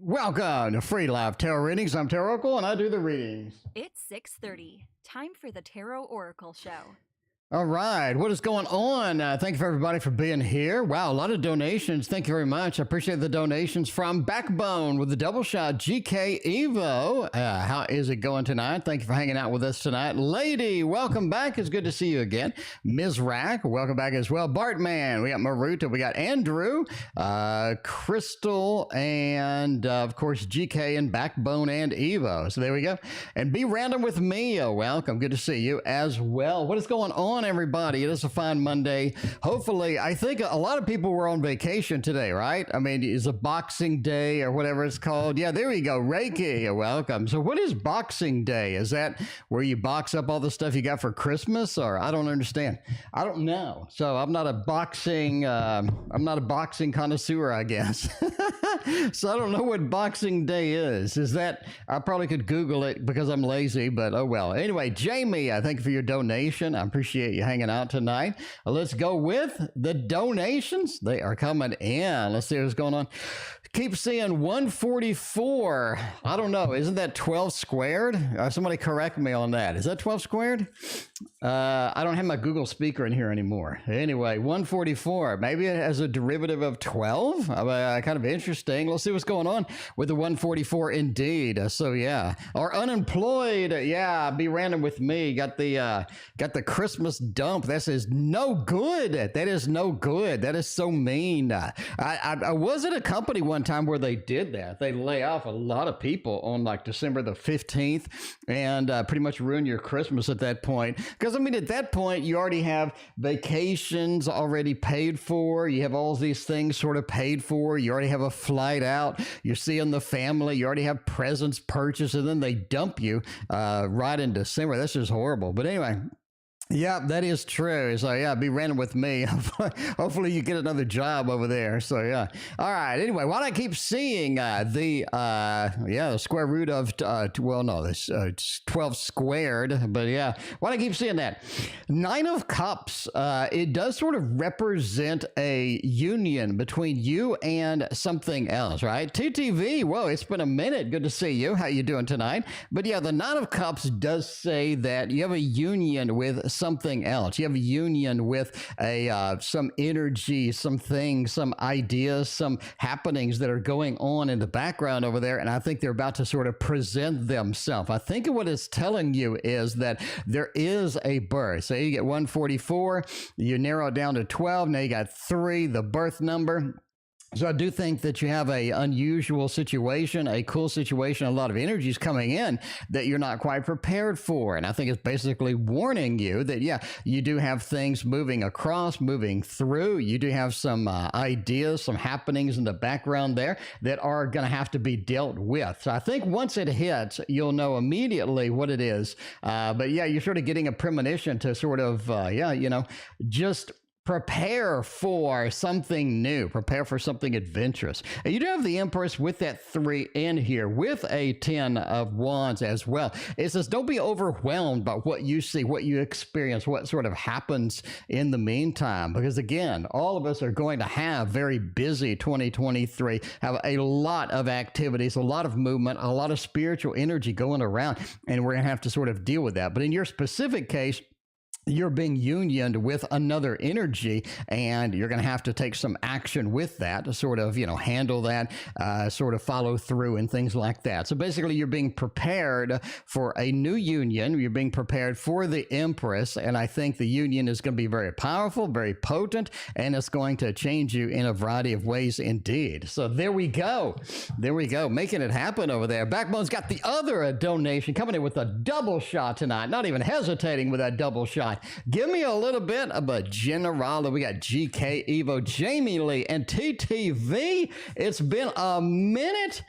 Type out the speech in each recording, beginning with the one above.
Welcome to Free Live Tarot Readings. I'm TarotOracle and I do the readings. It's 6:30. Time for the TarotOracle show. All right, what is going on? Thank you for everybody for being here. Wow, a lot of donations. Thank you very much. I appreciate the donations from Backbone with the double shot GK Evo. How is it going tonight? Thank you for hanging out with us tonight. Lady, welcome back. It's good to see you again. Ms. Rack, welcome back as well. Bartman, we got Maruta, we got Andrew, Crystal, and of course GK and Backbone and Evo. So there we go. And Be Random with me. Welcome. Good to see you as well. What is going on, everybody? It is a fine Monday. Hopefully, I think a lot of people were on vacation today, right? I mean, it's a Boxing Day or whatever it's called. Yeah, there you go. Reiki, you're welcome. So what is Boxing Day? Is that where you box up all the stuff you got for Christmas? Or I don't understand. I don't know. So I'm not a boxing connoisseur, I guess. So I don't know what Boxing Day is. Is that, I probably could Google it because I'm lazy, but oh well. Anyway, Jamie, I thank you for your donation. I appreciate you hanging out tonight. Let's go with the donations. They are coming in. Let's see what's going on. Keep seeing 144. I don't know. Isn't that 12 squared? Somebody correct me on that. Is that 12 squared? I don't have my Google speaker in here anymore. Anyway, 144. Maybe it has a derivative of 12. Kind of interesting. Let's see what's going on with the 144 indeed. So yeah. Or unemployed. Yeah, Be Random with me. Got the Christmas dump. This is no good. That is no good. That is so mean. I was at a company one time where they did that. They lay off a lot of people on like December the 15th and pretty much ruin your Christmas at that point. Because I mean, at that point, you already have vacations already paid for. You have all these things sort of paid for. You already have a flight out. You're seeing the family. You already have presents purchased, and then they dump you right in December. That's just horrible. But anyway. Yeah, that is true. So yeah, Be Random with me. Hopefully you get another job over there. So yeah. All right. Anyway, why do I keep seeing the square root of well, no, this 12 squared, but yeah, why do I keep seeing that? 9 of Cups. It does sort of represent a union between you and something else, right? TTV. Whoa, it's been a minute. Good to see you. How you doing tonight? But yeah, the 9 of Cups does say that you have a union with something else. You have a union with some energy, some things, some ideas, some happenings that are going on in the background over there, and I think they're about to sort of present themselves. I think what it's telling you is that there is a birth. So you get 144, you narrow it down to 12, now you got 3, the birth number. So I do think that you have a unusual situation, a cool situation, a lot of energy is coming in that you're not quite prepared for. And I think it's basically warning you that, yeah, you do have things moving across, moving through. You do have some ideas, some happenings in the background there that are going to have to be dealt with. So I think once it hits, you'll know immediately what it is. But yeah, you're sort of getting a premonition to sort of, just prepare for something new, prepare for something adventurous. And you do have the Empress with that 3 in here with a 10 of Wands as well. It says don't be overwhelmed by what you see, what you experience, what sort of happens in the meantime, because again, all of us are going to have very busy 2023, have a lot of activities, a lot of movement, a lot of spiritual energy going around, and we're going to have to sort of deal with that. But in your specific case, you're being unioned with another energy, and you're going to have to take some action with that to sort of, handle that, sort of follow through and things like that. So basically, you're being prepared for a new union. You're being prepared for the Empress, and I think the union is going to be very powerful, very potent, and it's going to change you in a variety of ways indeed. So there we go. There we go. Making it happen over there. Backbone's got the other donation coming in with a double shot tonight, not even hesitating with that double shot. Give me a little bit of a general. We got GK, Evo, Jamie Lee, and TTV. It's been a minute.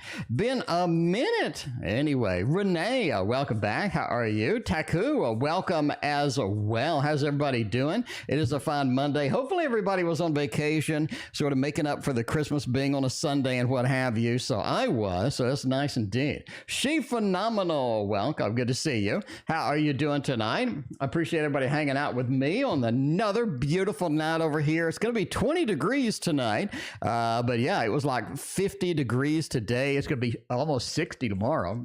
Anyway, Renee, welcome back. How are you? Taku, welcome as well. How's everybody doing? It is a fine Monday. Hopefully everybody was on vacation, sort of making up for the Christmas being on a Sunday and what have you. So I was, so that's nice indeed. She Phenomenal, welcome. Good to see you. How are you doing tonight? I appreciate everybody hanging out with me on another beautiful night over here. It's going to be 20 degrees tonight, but yeah, it was like 50 degrees today. It's going to be almost 60 tomorrow.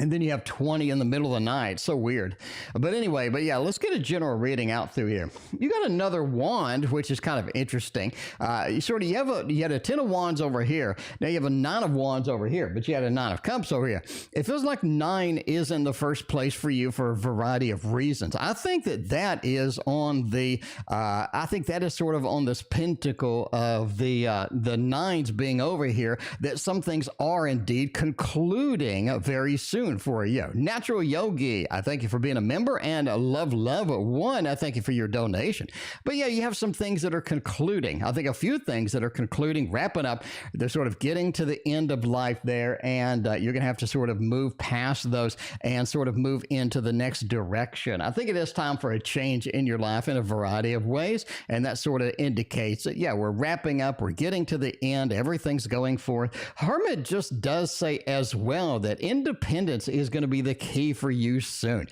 And then you have 20 in the middle of the night. So weird. But anyway, yeah, let's get a general reading out through here. You got another wand, which is kind of interesting. You had a 10 of wands over here. Now you have a 9 of wands over here, but you had a 9 of cups over here. It feels like 9 is in the first place for you for a variety of reasons. I think that is on the, I think that is sort of on this pentacle of the 9s being over here, that some things are indeed concluding very soon for you. Natural Yogi, I thank you for being a member, and Love 1, I thank you for your donation. But yeah, you have some things that are concluding. I think a few things that are concluding, wrapping up. They're sort of getting to the end of life there, and you're going to have to sort of move past those and sort of move into the next direction. I think it is time for a change in your life in a variety of ways, and that sort of indicates that, yeah, we're wrapping up, we're getting to the end, everything's going forth. Hermit just does say as well that independence is going to be the key for you soon.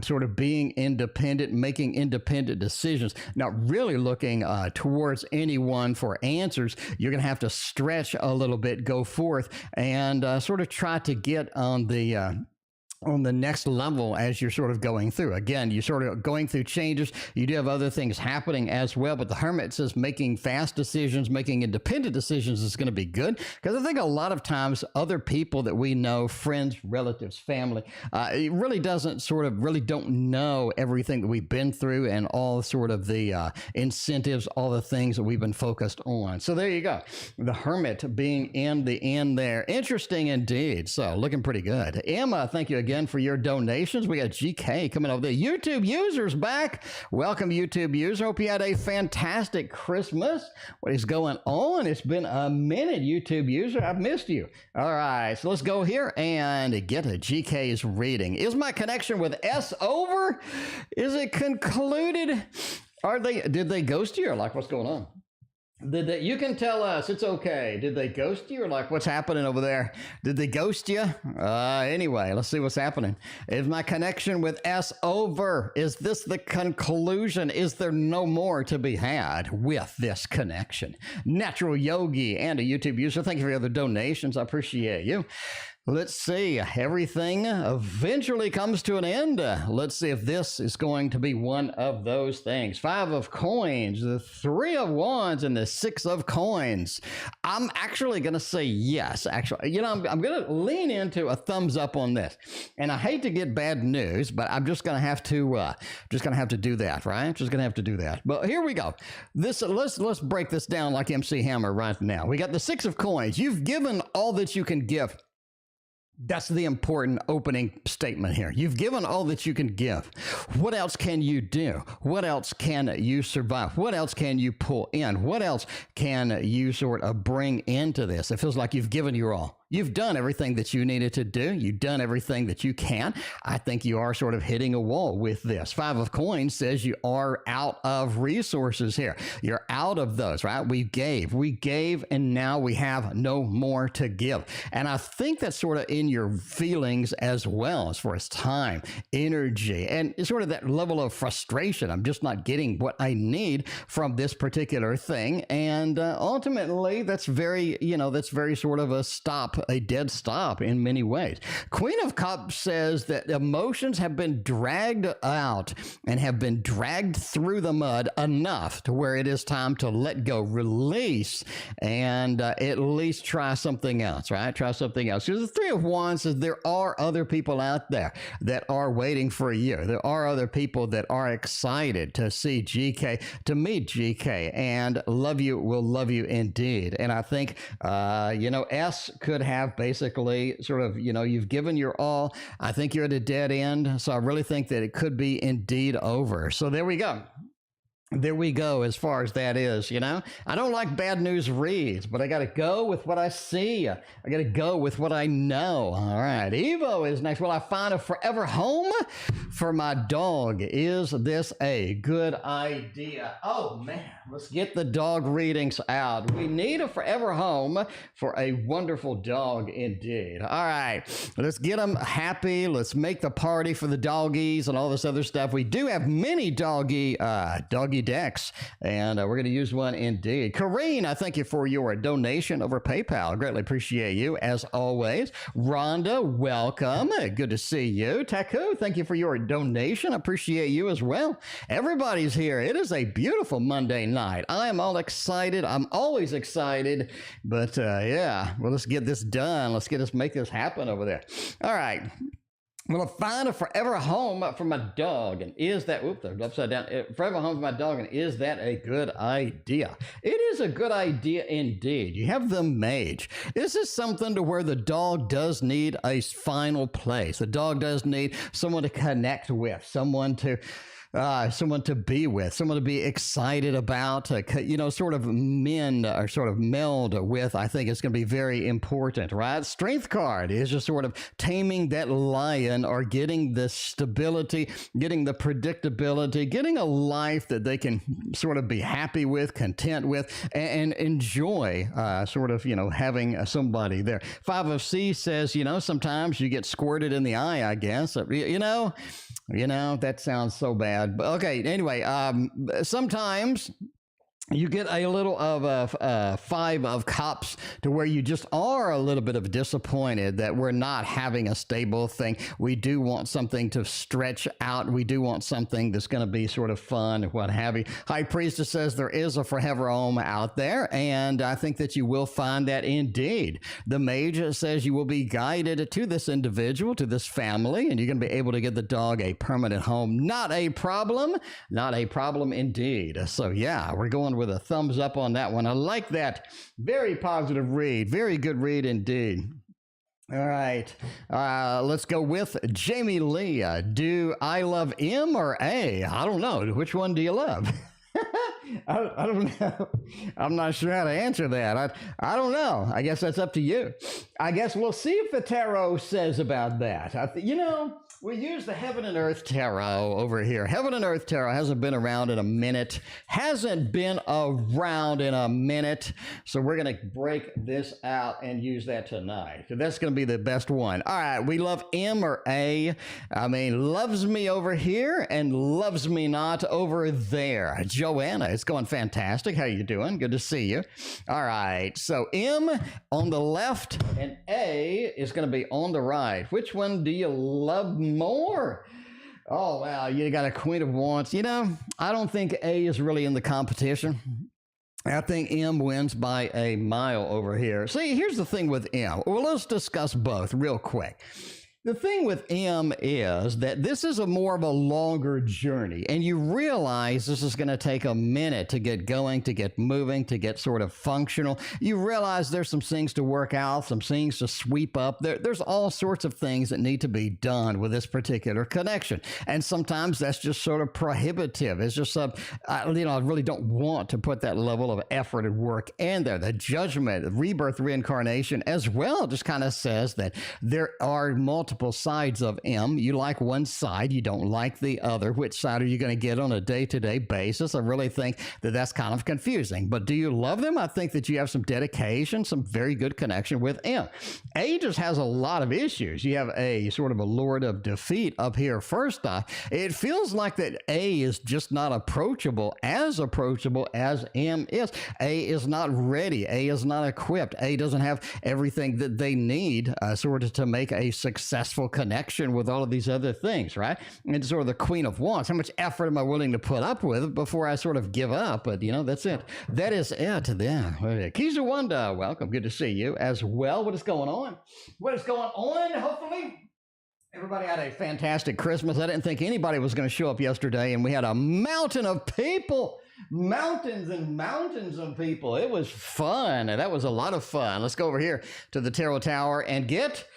Sort of being independent, making independent decisions, not really looking towards anyone for answers. You're going to have to stretch a little bit, go forth, and sort of try to get on the next level as you're sort of going through. Again, you're sort of going through changes. You do have other things happening as well, but the Hermit says making fast decisions, making independent decisions is going to be good, because I think a lot of times other people that we know, friends, relatives, family, it really don't know everything that we've been through and all sort of the incentives, all the things that we've been focused on. So there you go. The Hermit being in the end there. Interesting indeed. So looking pretty good. Emma, thank you again for your donations. We got GK coming over there. YouTube users back. Welcome, YouTube user. Hope you had a fantastic Christmas. What is going on? It's been a minute, YouTube user. I've missed you. All right, so let's go here and get a GK's reading. Is my connection with S over? Is it concluded? Did they ghost you, or like what's going on? You can tell us. It's okay. Did they ghost you, or like what's happening over there? Did they ghost you? Anyway, let's see what's happening. Is my connection with S over? Is this the conclusion? Is there no more to be had with this connection? Natural Yogi and a YouTube user, thank you for the other donations. I appreciate you. Let's see. Everything eventually comes to an end. Let's see if this is going to be one of those things. 5 of coins, the 3 of wands, and the 6 of coins. I'm actually going to say yes. Actually, you know, I'm going to lean into a thumbs up on this. And I hate to get bad news, but I'm just going to have to do that, right? Just going to have to do that. But here we go. Let's break this down like MC Hammer right now. We got the 6 of coins. You've given all that you can give. That's the important opening statement here. You've given all that you can give. What else can you do? What else can you survive? What else can you pull in? What else can you sort of bring into this? It feels like you've given your all. You've done everything that you needed to do. You've done everything that you can. I think you are sort of hitting a wall with this. 5 of coins says you are out of resources here. You're out of those, right? We gave, and now we have no more to give. And I think that's sort of in your feelings as well, as far as time, energy, and it's sort of that level of frustration. I'm just not getting what I need from this particular thing. And ultimately, that's very sort of a dead stop in many ways. Queen of Cups says that emotions have been dragged out and have been dragged through the mud enough to where it is time to let go, release, and at least try something else, right? Try something else. Because the 3 of wands says there are other people out there that are waiting for you. There are other people that are excited to see GK, to meet GK, and love you will love you indeed. And I think, S could have basically sort of, you've given your all. I think you're at a dead end. So I really think that it could be indeed over. So there we go. There we go as far as that is, I don't like bad news reads, but I got to go with what I see. I got to go with what I know. All right. Evo is next. Will I find a forever home for my dog? Is this a good idea? Oh, man. Let's get the dog readings out. We need a forever home for a wonderful dog indeed. All right. Let's get them happy. Let's make the party for the doggies and all this other stuff. We do have many doggy decks, and we're going to use one indeed. Carine, I thank you for your donation over PayPal. Greatly appreciate you as always. Rhonda, welcome. Good to see you. Taku, thank you for your donation. Appreciate you as well. Everybody's here. It is a beautiful Monday night. I am all excited. I'm always excited, but yeah, well, let's get this done. Let's make this happen over there. All right. Will I find a forever home for my dog? And is that, upside down, forever home for my dog, and is that a good idea? It is a good idea indeed. You have the mage. This is something to where the dog does need a final place. The dog does need someone to connect with, someone to be with, someone to be excited about, sort of mend or sort of meld with. I think it's going to be very important, right? Strength card is just sort of taming that lion, or getting the stability, getting the predictability, getting a life that they can sort of be happy with, content with, and enjoy, having somebody there. 5 of C says, sometimes you get squirted in the eye, I guess. That sounds so bad. But okay, anyway, sometimes you get a little of a 5 of cups to where you just are a little bit of disappointed that we're not having a stable thing. We do want something to stretch out. We do want something that's going to be sort of fun, what have you. High Priestess says there is a forever home out there, and I think that you will find that indeed. The Mage says you will be guided to this individual, to this family, and you're going to be able to get the dog a permanent home. Not a problem indeed. So yeah, we're going with a thumbs up on that one. I like that. Very positive read. Very good read indeed. All right. Let's go with Jamie Lee. Do I love M or A? I don't know. Which one do you love? I don't know. I'm not sure how to answer that. I don't know. I guess that's up to you. I guess we'll see if the tarot says about that. We use the Heaven and Earth Tarot over here. Heaven and Earth Tarot hasn't been around in a minute. So we're going to break this out and use that tonight. So that's going to be the best one. All right. We love M or A. I mean, loves me over here and loves me not over there. Joanna, it's going fantastic. How you doing? Good to see you. All right. So M on the left and A is going to be on the right. Which one do you love more? Oh, wow. You got a Queen of Wands. You know, I don't think A is really in the competition. I think M wins by a mile over here. See, here's the thing with M. Well, let's discuss both real quick. The thing with M is that this is more of a longer journey, and you realize this is going to take a minute to get going, to get moving, to get sort of functional. You realize there's some things to work out, some things to sweep up. There's all sorts of things that need to be done with this particular connection, and sometimes that's just sort of prohibitive. It's just, I really don't want to put that level of effort and work in there. The judgment, rebirth, reincarnation as well just kind of says that there are multiple sides of M. You like one side, you don't like the other. Which side are you going to get on a day-to-day basis? I really think that that's kind of confusing. But do you love them? I think that you have some dedication, some very good connection with M. A just has a lot of issues. You have a sort of a Lord of Defeat up here. First off, it feels like that A is just not approachable as M is. A is not ready. A is not equipped. A doesn't have everything that they need sort of to make a successful connection with all of these other things, right? And sort of the Queen of Wands. How much effort am I willing to put up with before I sort of give up? But, that's it. That is it. Yeah. Kizu Wanda, welcome. Good to see you as well. What is going on? Hopefully everybody had a fantastic Christmas. I didn't think anybody was going to show up yesterday, and we had a mountain of people. Mountains and mountains of people. It was fun. That was a lot of fun. Let's go over here to the Tarot Tower and get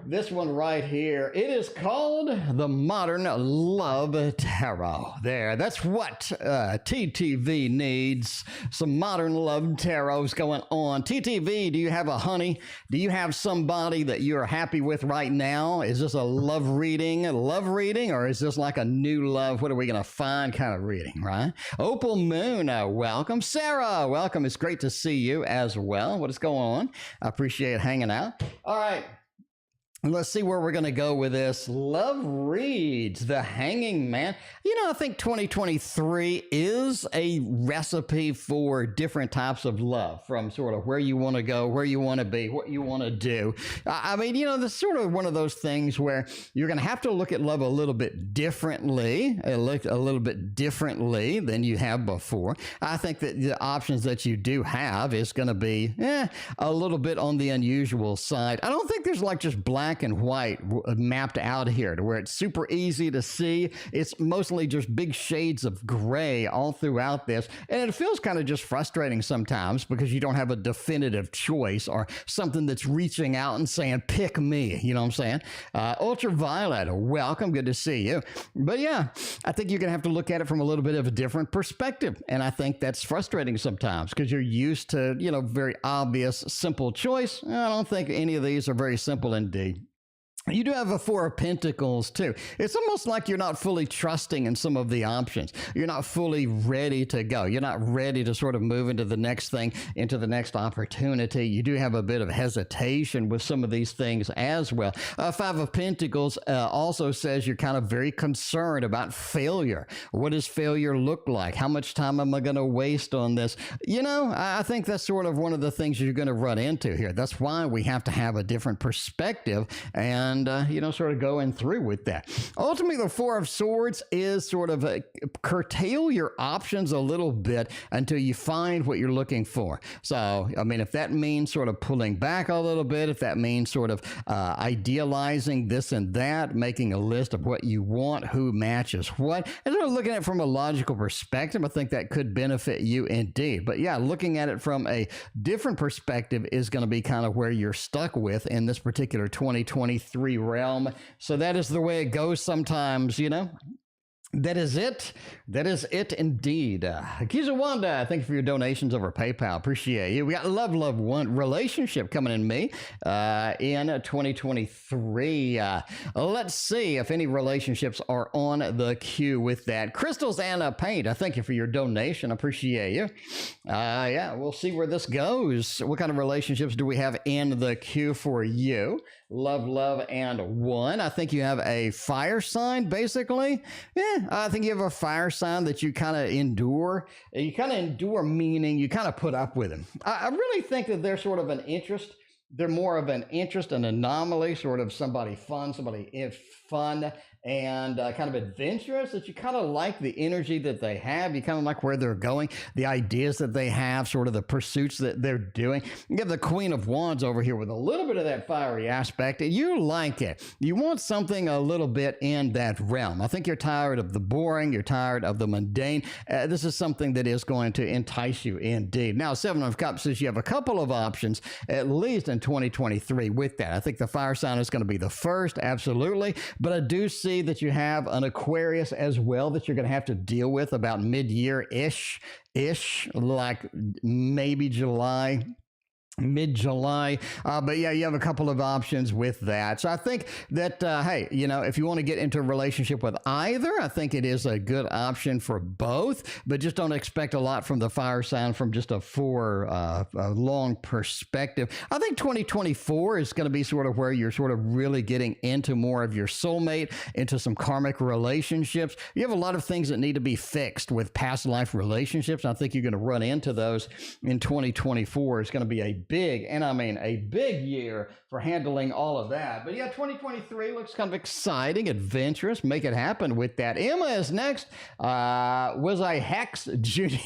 this one right here. It is called the Modern Love Tarot. There, that's what TTV needs. Some modern love tarots going on. TTV, do you have a honey? Do you have somebody that you're happy with right now? Is this a love reading, or is this like a new love? What are we going to find kind of reading, right? Opal Moon, welcome. Sarah, welcome. It's great to see you as well. What is going on? I appreciate hanging out. All right. Let's see where we're going to go with this. Love reads, the Hanging Man. I think 2023 is a recipe for different types of love, from sort of where you want to go, where you want to be, what you want to do. This is sort of one of those things where you're going to have to look at love a little bit differently, than you have before. I think that the options that you do have is going to be a little bit on the unusual side. I don't think there's like just black and white mapped out here to where it's super easy to see. It's mostly just big shades of gray all throughout this, and it feels kind of just frustrating sometimes because you don't have a definitive choice or something that's reaching out and saying, pick me, you know what I'm saying? Ultraviolet, welcome, good to see you. But yeah, I think you're gonna have to look at it from a little bit of a different perspective, and I think that's frustrating sometimes because you're used to, very obvious, simple choice. I don't think any of these are very simple indeed. You do have a Four of Pentacles, too. It's almost like you're not fully trusting in some of the options. You're not fully ready to go. You're not ready to sort of move into the next thing, into the next opportunity. You do have a bit of hesitation with some of these things as well. Five of Pentacles also says you're kind of very concerned about failure. What does failure look like? How much time am I going to waste on this? I think that's sort of one of the things you're going to run into here. That's why we have to have a different perspective and sort of going through with that. Ultimately, the Four of Swords is sort of curtail your options a little bit until you find what you're looking for. So, if that means sort of pulling back a little bit, if that means sort of idealizing this and that, making a list of what you want, who matches what, and sort of looking at it from a logical perspective, I think that could benefit you indeed. But yeah, looking at it from a different perspective is going to be kind of where you're stuck with in this particular 2023 realm. So that is the way it goes sometimes, That is it. That is it indeed. Kizawanda, thank you for your donations over PayPal. Appreciate you. We got Love One relationship coming in me in 2023. Let's see if any relationships are on the queue with that. Crystals and Paint, thank you for your donation. Appreciate you. Yeah, we'll see where this goes. What kind of relationships do we have in the queue for you? Love, and One. I think you have a fire sign, basically. Yeah, I think you have a fire sign that you kind of endure. You kind of endure, meaning you kind of put up with them. I really think that they're sort of an interest. They're more of an interest, an anomaly, sort of somebody fun and kind of adventurous, that you kind of like the energy that they have. You kind of like where they're going, the ideas that they have, sort of the pursuits that they're doing. You have the Queen of Wands over here with a little bit of that fiery aspect, and you like it. You want something a little bit in that realm. I think you're tired of the boring. You're tired of the mundane. This is something that is going to entice you indeed. Now, Seven of Cups says you have a couple of options, at least in 2023 with that. I think the fire sign is going to be the first, absolutely. But I do see that you have an Aquarius as well that you're going to have to deal with about mid-year-ish, like maybe July. Mid-July, but yeah, you have a couple of options with that. So I think that, hey, you know, if you want to get into a relationship with either, I think it is a good option for both, but just don't expect a lot from the fire sign from just a long perspective. I think 2024 is going to be sort of where you're sort of really getting into more of your soulmate, into some karmic relationships. You have a lot of things that need to be fixed with past life relationships. I think you're going to run into those in 2024. It's going to be a big, and I mean a big year for handling all of that. But yeah, 2023 looks kind of exciting, adventurous. Make it happen with that. Emma is next. Was I hexed junior?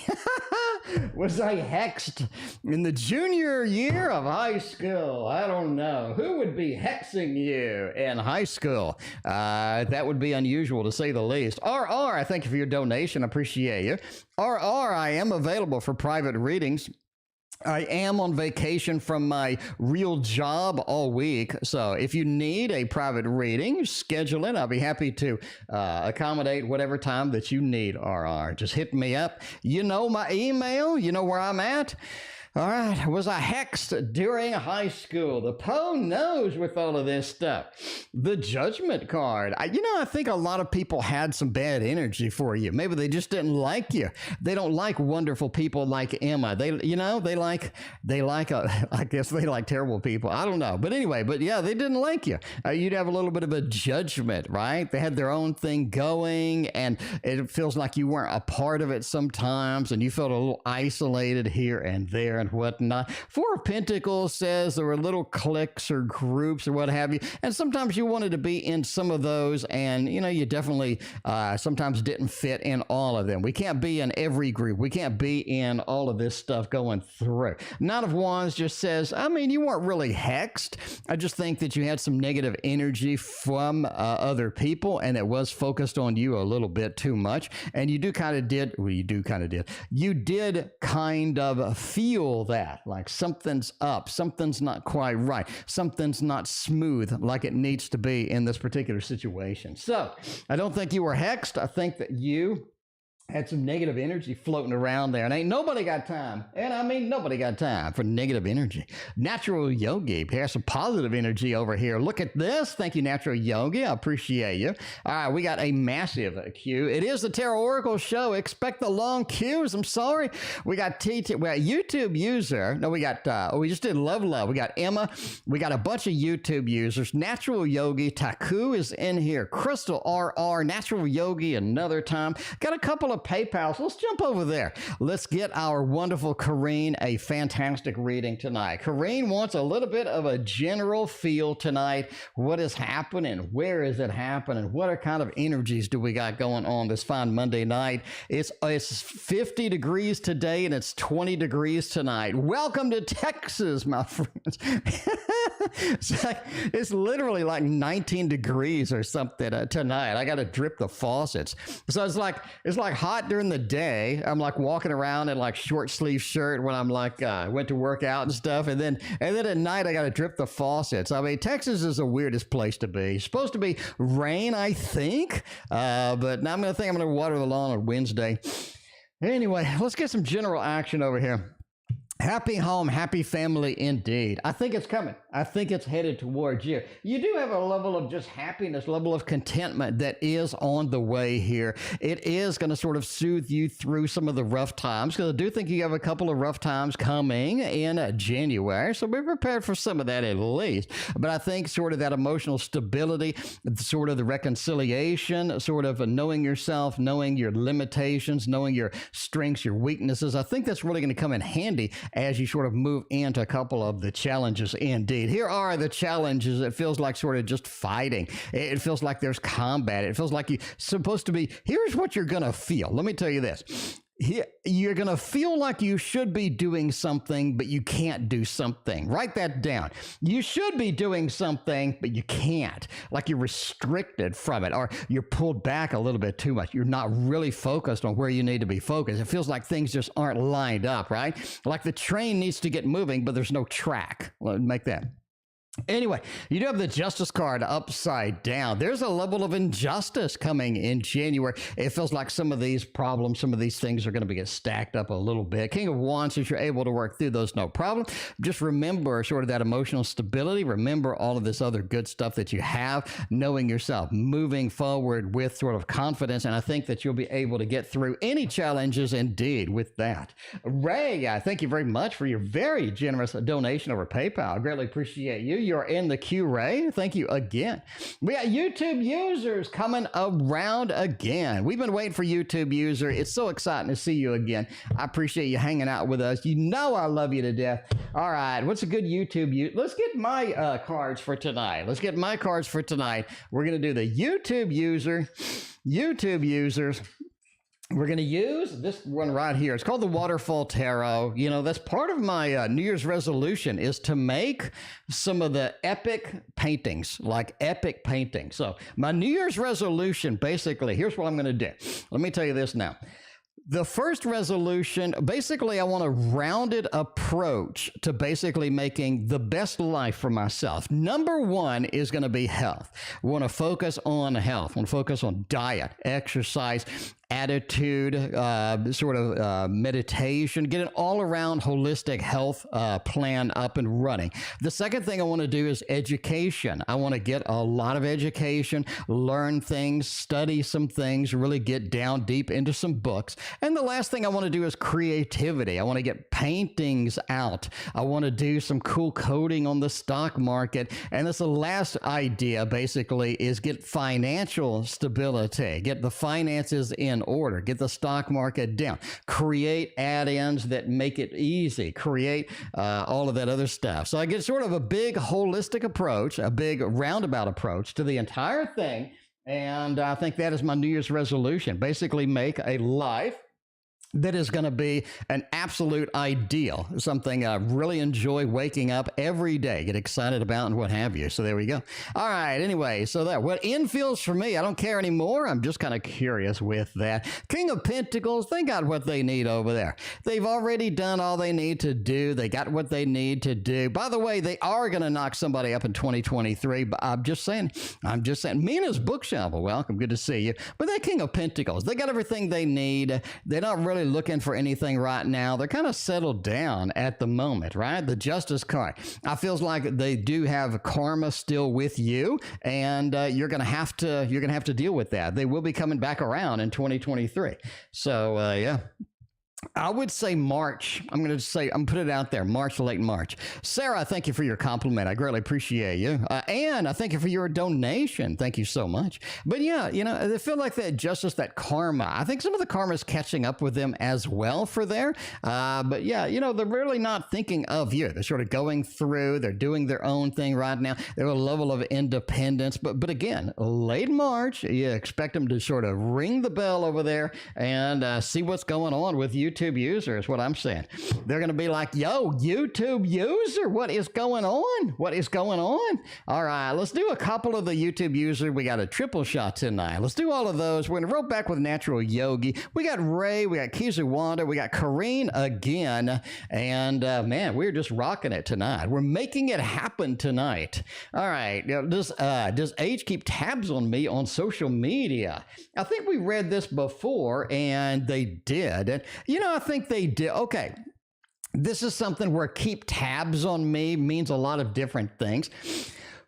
Was I hexed in the junior year of high school? I don't know. Who would be hexing you in high school? That would be unusual to say the least. RR, I thank you for your donation. Appreciate you. RR, I am available for private readings. I am on vacation from my real job all week, so if you need a private reading, schedule it. I'll be happy to accommodate whatever time that you need, RR. Just hit me up. You know my email. You know where I'm at. All right, was I hexed during high school? The Poe knows with all of this stuff. The Judgment card. I think a lot of people had some bad energy for you. Maybe they just didn't like you. They don't like wonderful people like Emma. I guess they like terrible people. I don't know. But anyway, yeah, they didn't like you. You'd have a little bit of a judgment, right? They had their own thing going, and it feels like you weren't a part of it sometimes, and you felt a little isolated here and there and whatnot. Four of Pentacles says there were little cliques or groups or what have you, and sometimes you wanted to be in some of those, and you definitely sometimes didn't fit in all of them. We can't be in every group. We can't be in all of this stuff going through. Knight of Wands just says, you weren't really hexed. I just think that you had some negative energy from other people, and it was focused on you a little bit too much, and you did kind of feel that like something's up, something's not quite right, something's not smooth like it needs to be in this particular situation. So I don't think you were hexed. I think that you had some negative energy floating around there, and ain't nobody got time. And I mean, nobody got time for negative energy. Natural Yogi, here's some positive energy over here. Look at this. Thank you, Natural Yogi. I appreciate you. All right, we got a massive queue. It is the Tarot Oracle show. Expect the long queues. I'm sorry. We got YouTube user. No, we got, we just did Love. We got Emma. We got a bunch of YouTube users. Natural Yogi. Taku is in here. Crystal RR. Natural Yogi another time. Got a couple of PayPal. So let's jump over there. Let's get our wonderful Carine a fantastic reading tonight. Carine wants a little bit of a general feel tonight. What is happening? Where is it happening? What are kind of energies do we got going on this fine Monday night? It's 50 degrees today and it's 20 degrees tonight. Welcome to Texas, my friends. It's literally like 19 degrees or something tonight. I got to drip the faucets. So it's like hot during the day. I'm like walking around in like short sleeve shirt when I'm like went to work out and stuff, and then at night I got to drip the faucets. I mean, Texas is the weirdest place to be. It's supposed to be rain, I think, but now I'm going to water the lawn on Wednesday. Anyway, let's get some general action over here. Happy home, happy family indeed. I think it's coming. I think it's headed towards you. You do have a level of just happiness, level of contentment that is on the way here. It is going to sort of soothe you through some of the rough times, because I do think you have a couple of rough times coming in January. So be prepared for some of that at least. But I think sort of that emotional stability, sort of the reconciliation, sort of knowing yourself, knowing your limitations, knowing your strengths, your weaknesses, I think that's really going to come in handy as you sort of move into a couple of the challenges indeed. Here are the challenges. It feels like sort of just fighting. It feels like there's combat. It feels like you're supposed to be, here's what you're going to feel. Let me tell you this. You're going to feel like you should be doing something, but you can't do something. Write that down. You should be doing something, but you can't. Like you're restricted from it, or you're pulled back a little bit too much. You're not really focused on where you need to be focused. It feels like things just aren't lined up, right? Like the train needs to get moving, but there's no track. Make that. Anyway, you do have the Justice card upside down. There's a level of injustice coming in January. It feels like some of these problems, some of these things are going to get stacked up a little bit. King of Wands, if you're able to work through those, no problem. Just remember sort of that emotional stability. Remember all of this other good stuff that you have, knowing yourself, moving forward with sort of confidence. And I think that you'll be able to get through any challenges indeed with that. Ray, I thank you very much for your very generous donation over PayPal. I greatly appreciate you. You're in the queue, Ray. Thank you again. We got YouTube users coming around again. We've been waiting for YouTube user. It's so exciting to see you again. I appreciate you hanging out with us. You know I love you to death. All right, what's a good YouTube user? Let's get my cards for tonight. Let's get my cards for tonight. We're going to do the YouTube users. We're going to use this one right here. It's called the Waterfall Tarot. You know, that's part of my New Year's resolution, is to make some of the epic paintings, like epic paintings. So my New Year's resolution, basically, here's what I'm going to do. Let me tell you this now. The first resolution, basically, I want a rounded approach to basically making the best life for myself. Number one is going to be health. I want to focus on health. I want to focus on diet, exercise, attitude, meditation, get an all-around holistic health plan up and running. The second thing I want to do is education. I want to get a lot of education, learn things, study some things, really get down deep into some books. And the last thing I want to do is creativity. I want to get paintings out. I want to do some cool coding on the stock market. And that's the last idea, basically, is get financial stability, get the finances in order, get the stock market down, create add-ins that make it easy, create all of that other stuff. So I get sort of a big holistic approach, a big roundabout approach to the entire thing. And I think that is my New Year's resolution. Basically make a life that is going to be an absolute ideal, something I really enjoy waking up every day, get excited about and what have you. So there we go. All right. Anyway, so that what in feels for me, I don't care anymore. I'm just kind of curious with that. King of Pentacles, they got what they need over there. They've already done all they need to do. They got what they need to do. By the way, they are going to knock somebody up in 2023, but I'm just saying, Mina's Bookshelf, welcome. Good to see you. But that King of Pentacles, they got everything they need. They're not really looking for anything right now. They're kind of settled down at the moment, right? The Justice card. I feels like they do have karma still with you, and you're gonna have to deal with that. They will be coming back around in 2023. So yeah. I would say March. I'm going to put it out there, March, late March. Sarah, thank you for your compliment. I greatly appreciate you. Anne, I thank you for your donation. Thank you so much. But yeah, you know, they feel like that justice, that karma. I think some of the karma is catching up with them as well for there. But yeah, you know, they're really not thinking of you. They're sort of going through, they're doing their own thing right now. They're at a level of independence. But again, late March, you expect them to sort of ring the bell over there and see what's going on with you YouTube user is what I'm saying. They're going to be like, yo, YouTube user, what is going on? What is going on? All right, let's do a couple of the YouTube users. We got a triple shot tonight. Let's do all of those. We're going to roll back with Natural Yogi. We got Ray, we got Kizuwanda, we got Carine again. And man, we're just rocking it tonight. We're making it happen tonight. All right, does H keep tabs on me on social media? I think we read this before, and they did. And, you know, I think they did. Okay. This is something where keep tabs on me means a lot of different things.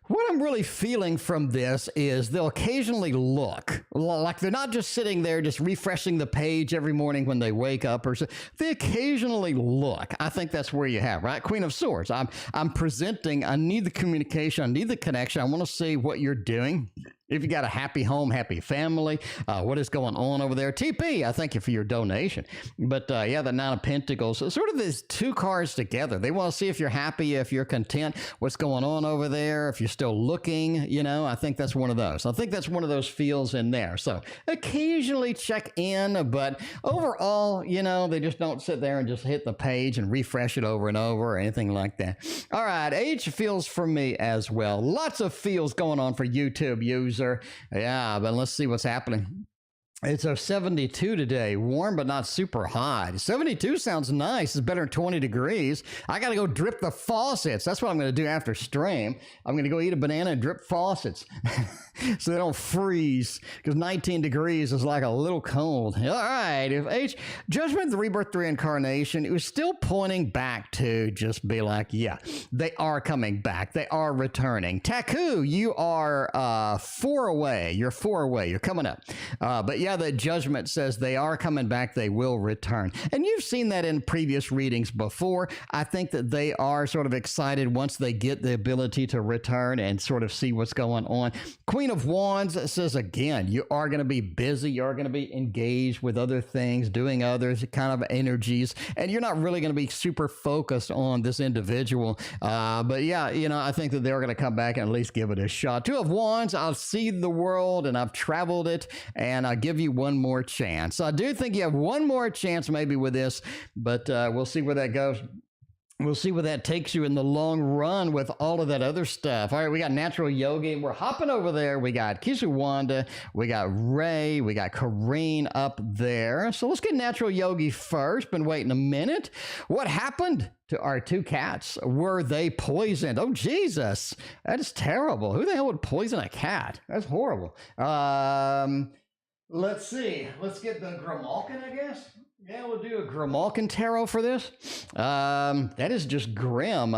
What I'm really feeling from this is they'll occasionally look like they're not just sitting there just refreshing the page every morning when they wake up, or so. They occasionally look. I think that's where you have, right? Queen of Swords. I'm presenting. I need the communication. I need the connection. I want to see what you're doing. If you got a happy home, happy family, what is going on over there? TP, I thank you for your donation. But yeah, the Nine of Pentacles, so sort of these two cards together. They want to see if you're happy, if you're content, what's going on over there, if you're still looking, you know, I think that's one of those. I think that's one of those feels in there. So occasionally check in, but overall, you know, they just don't sit there and just hit the page and refresh it over and over or anything like that. All right, H feels for me as well. Lots of feels going on for YouTube users. Yeah, but let's see what's happening. It's a 72 today, warm but not super hot. 72 sounds nice. It's better than 20 degrees. I got to go drip the faucets. That's what I'm going to do after stream. I'm going to go eat a banana and drip faucets so they don't freeze, because 19 degrees is like a little cold. All right, if H, Judgment, the Rebirth, the Reincarnation, it was still pointing back to just be like, yeah, they are coming back. They are returning. Taku, you are 4 away. You're 4 away. You're coming up. But yeah, the Judgment says they are coming back. They will return. And you've seen that in previous readings before. I think that they are sort of excited once they get the ability to return and sort of see what's going on. Queen of Wands says, again, you are going to be busy. You're going to be engaged with other things, doing other kind of energies, and you're not really going to be super focused on this individual. But yeah, you know, I think that they're going to come back and at least give it a shot. Two of Wands, I've seen the world and I've traveled it, and I'll give you one more chance. So I do think you have one more chance maybe with this, but we'll see where that goes. We'll see where that takes you in the long run with all of that other stuff. All right, we got Natural Yogi. We're hopping over there. We got Kizuwanda. We got Ray. We got Carine up there. So let's get Natural Yogi first. Been waiting a minute. What happened to our two cats? Were they poisoned? Oh, Jesus. That is terrible. Who the hell would poison a cat? That's horrible. Let's see. Let's get the Grimalkin, I guess. Yeah, we'll do a Grimalkin tarot for this. That is just grim.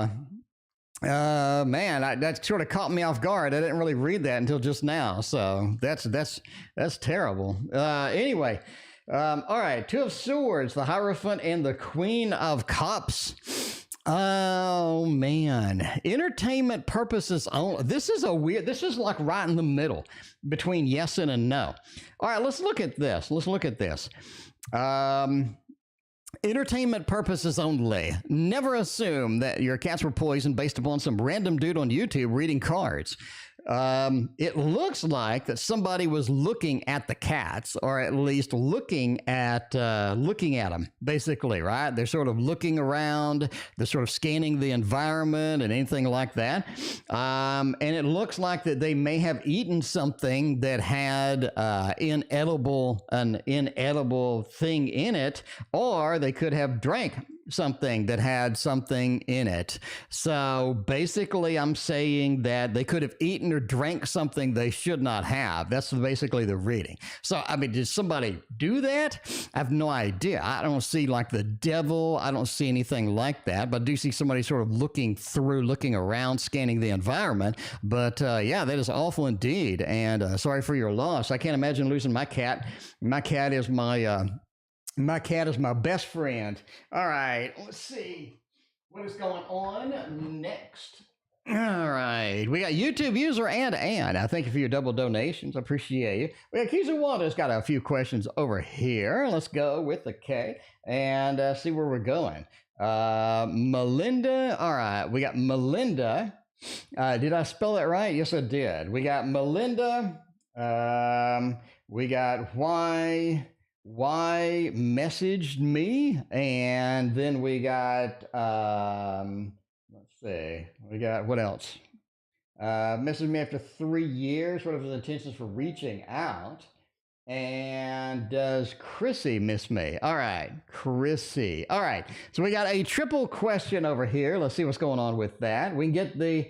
Man, that sort of caught me off guard. I didn't really read that until just now. So that's terrible. Anyway, all right. Two of Swords, the Hierophant, and the Queen of Cups. Oh man, entertainment purposes only. This is like right in the middle between yes and a no. All right, let's look at this. Entertainment purposes only. Never assume that your cats were poisoned based upon some random dude on YouTube reading cards. It looks like that somebody was looking at the cats, or at least looking at them, basically, right? They're sort of looking around, they're sort of scanning the environment and anything like that. And it looks like that they may have eaten something that had an inedible thing in it, or they could have drank something that had something in it. So basically I'm saying that they could have eaten or drank something they should not have. That's basically the reading. So I mean, did somebody do that? I have no idea. I don't see like the devil. I don't see anything like that, but I do see somebody sort of looking around, scanning the environment. But yeah, that is awful indeed. And sorry for your loss. I can't imagine losing my cat. My cat is my best friend. All right, let's see what is going on next. All right, we got YouTube user and I thank you for your double donations. I appreciate you. We got Kizuwanda's got a few questions over here. Let's go with the K and see where we're going. Melinda. All right, we got Melinda. Did I spell that right? Yes, I did. We got Melinda. We got Y. Y messaged me, and then we got let's see, we got what else? Messaged me after 3 years. What are his intentions for reaching out? And does Chrissy miss me? All right, Chrissy. All right, so we got a triple question over here. Let's see what's going on with that. We get the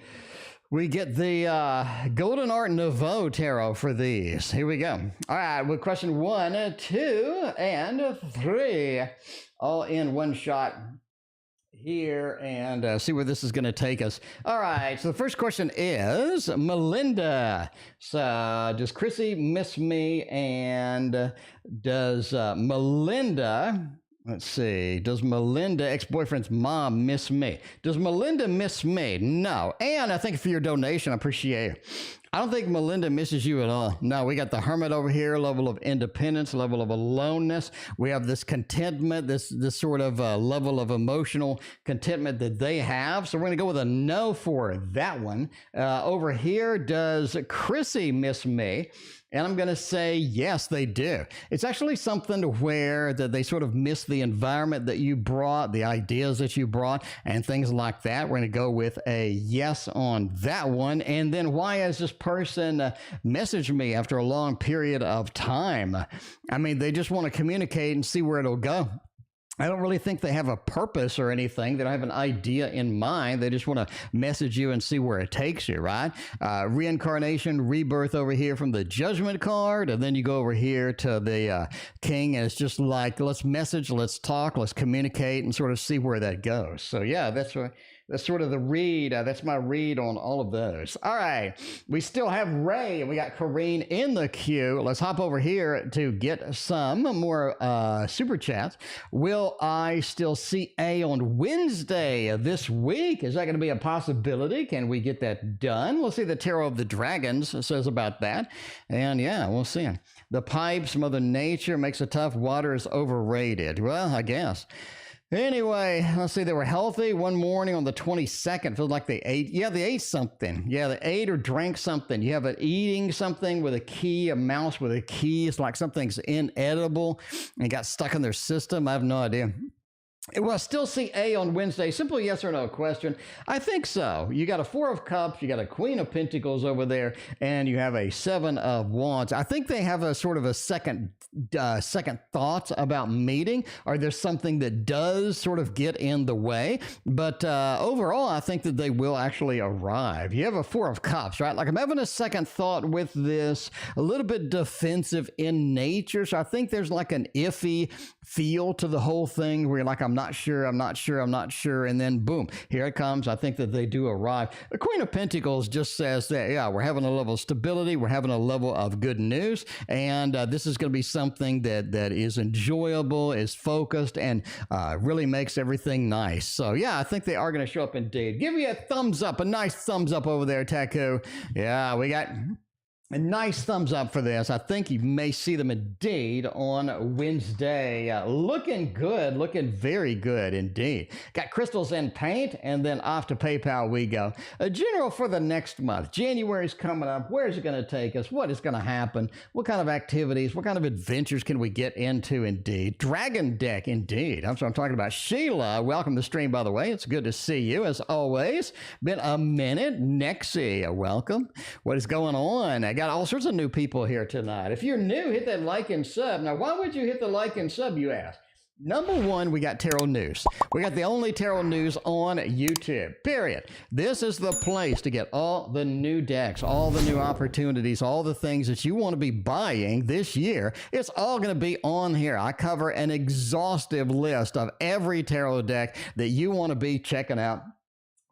Golden Art Nouveau Tarot for these. Here we go. All right, with question 1, 2, and 3, all in one shot here, and see where this is going to take us. All right, so the first question is Melinda. So does Chrissy miss me, and does Melinda, let's see, does Melinda, ex-boyfriend's mom, miss me? Does Melinda miss me? No. And I thank you for your donation. I appreciate it. I don't think Melinda misses you at all. No, we got the Hermit over here, level of independence, level of aloneness. We have this contentment, this sort of level of emotional contentment that they have. So we're going to go with a no for that one. Over here, does Chrissy miss me? And I'm going to say, yes, they do. It's actually something to where that they sort of miss the environment that you brought, the ideas that you brought, and things like that. We're going to go with a yes on that one. And then why has this person messaged me after a long period of time? I mean, they just want to communicate and see where it'll go. I don't really think they have a purpose or anything. They don't have an idea in mind. They just want to message you and see where it takes you, right? Reincarnation, rebirth over here from the Judgment card. And then you go over here to the King. And it's just like, let's message, let's talk, let's communicate and sort of see where that goes. So yeah, that's sort of the read. That's my read on all of those. All right. We still have Ray and we got Carine in the queue. Let's hop over here to get some more super chats. Will I still see A on Wednesday this week? Is that going to be a possibility? Can we get that done? We'll see the Tarot of the Dragons says about that. And yeah, we'll see. The pipes, Mother Nature makes it tough. Water is overrated. Well, I guess. Anyway, let's see, they were healthy one morning on the 22nd. Feels like they ate. Yeah, they ate something. Yeah, they ate or drank something. You have an eating something with a key, a mouse with a key. It's like something's inedible and got stuck in their system. I have no idea. Will I still see A on Wednesday? Simple yes or no question. I think so. You got a 4 of Cups, you got a Queen of Pentacles over there, and you have a 7 of Wands. I think they have a sort of a second thought about meeting, or there's something that does sort of get in the way. But overall, I think that they will actually arrive. You have a 4 of Cups, right? Like I'm having a second thought with this, a little bit defensive in nature. So I think there's like an iffy feel to the whole thing where you're like, I'm not sure. And then boom, here it comes. I think that they do arrive. The Queen of Pentacles just says that, yeah, we're having a level of stability. We're having a level of good news. And this is going to be something that is enjoyable, is focused, and really makes everything nice. So yeah, I think they are going to show up indeed. Give me a thumbs up, a nice thumbs up over there, Taku. Yeah, we got a nice thumbs up for this. I think you may see them indeed on Wednesday. Looking good, looking very good indeed. Got crystals and paint, and then off to PayPal we go. A general for the next month. January's coming up. Where's it going to take us? What is going to happen? What kind of activities? What kind of adventures can we get into indeed? Dragon deck indeed. I'm talking about. Sheila, welcome to the stream, by the way. It's good to see you as always. Been a minute. Nexie, welcome. What is going on? I got all sorts of new people here tonight. If you're new, hit that like and sub. Now, why would you hit the like and sub, you ask? Number one, we got tarot news. We got the only tarot news on YouTube, period. This is the place to get all the new decks, all the new opportunities, all the things that you want to be buying this year. It's all going to be on here. I cover an exhaustive list of every tarot deck that you want to be checking out.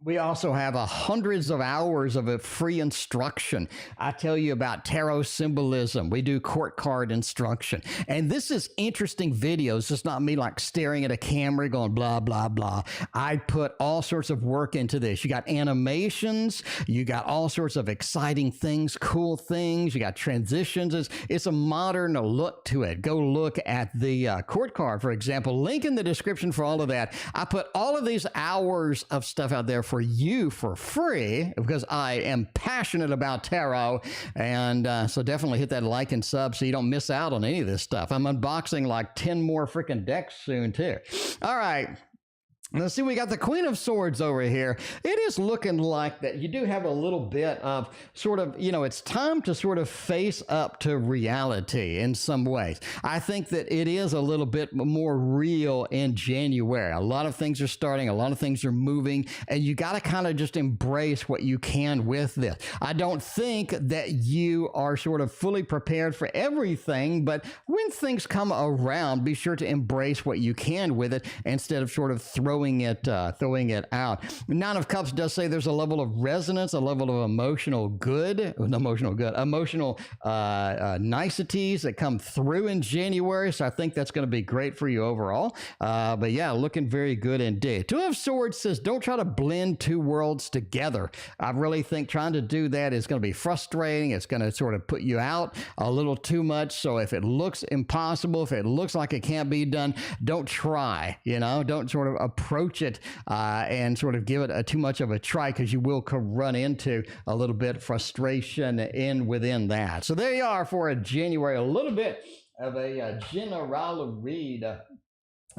We also have hundreds of hours of free instruction. I tell you about tarot symbolism. We do court card instruction. And this is interesting videos. It's not me like staring at a camera going blah, blah, blah. I put all sorts of work into this. You got animations. You got all sorts of exciting things, cool things. You got transitions. It's a modern look to it. Go look at the court card, for example. Link in the description for all of that. I put all of these hours of stuff out there for you for free because I am passionate about tarot. And so definitely hit that like and sub so you don't miss out on any of this stuff. I'm unboxing like 10 more freaking decks soon too. All right. Let's see, we got the Queen of Swords over here. It is looking like that you do have a little bit of sort of, you know, it's time to sort of face up to reality in some ways. I think that it is a little bit more real in January. A lot of things are starting, a lot of things are moving, and you got to kind of just embrace what you can with this. I don't think that you are sort of fully prepared for everything, but when things come around, be sure to embrace what you can with it instead of sort of throwing it out. Nine of Cups does say there's a level of resonance, a level of emotional niceties that come through in January. So I think that's going to be great for you overall. But yeah, looking very good indeed. Two of Swords says, don't try to blend two worlds together. I really think trying to do that is going to be frustrating. It's going to sort of put you out a little too much. So if it looks impossible, if it looks like it can't be done, don't try, you know, don't sort of approach it and sort of give it too much of a try, because you will run into a little bit frustration within that. So there you are for a January, a little bit of a general read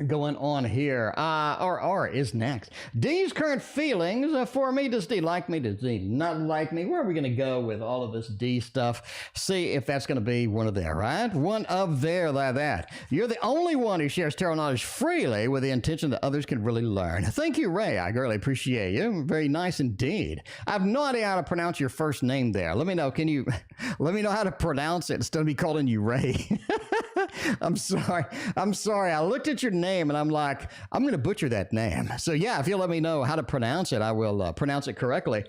going on here. R is next. D's current feelings for me. Does D like me? Does D not like me? Where are we going to go with all of this D stuff? See if that's going to be one of there, right? One of there like that. You're the only one who shares tarot knowledge freely with the intention that others can really learn. Thank you, Ray. I greatly appreciate you. Very nice indeed. I have no idea how to pronounce your first name there. Let me know. Can you let me know how to pronounce it instead of me calling you Ray? I'm sorry. I looked at your name and I'm like, I'm going to butcher that name. So yeah, if you'll let me know how to pronounce it, I will pronounce it correctly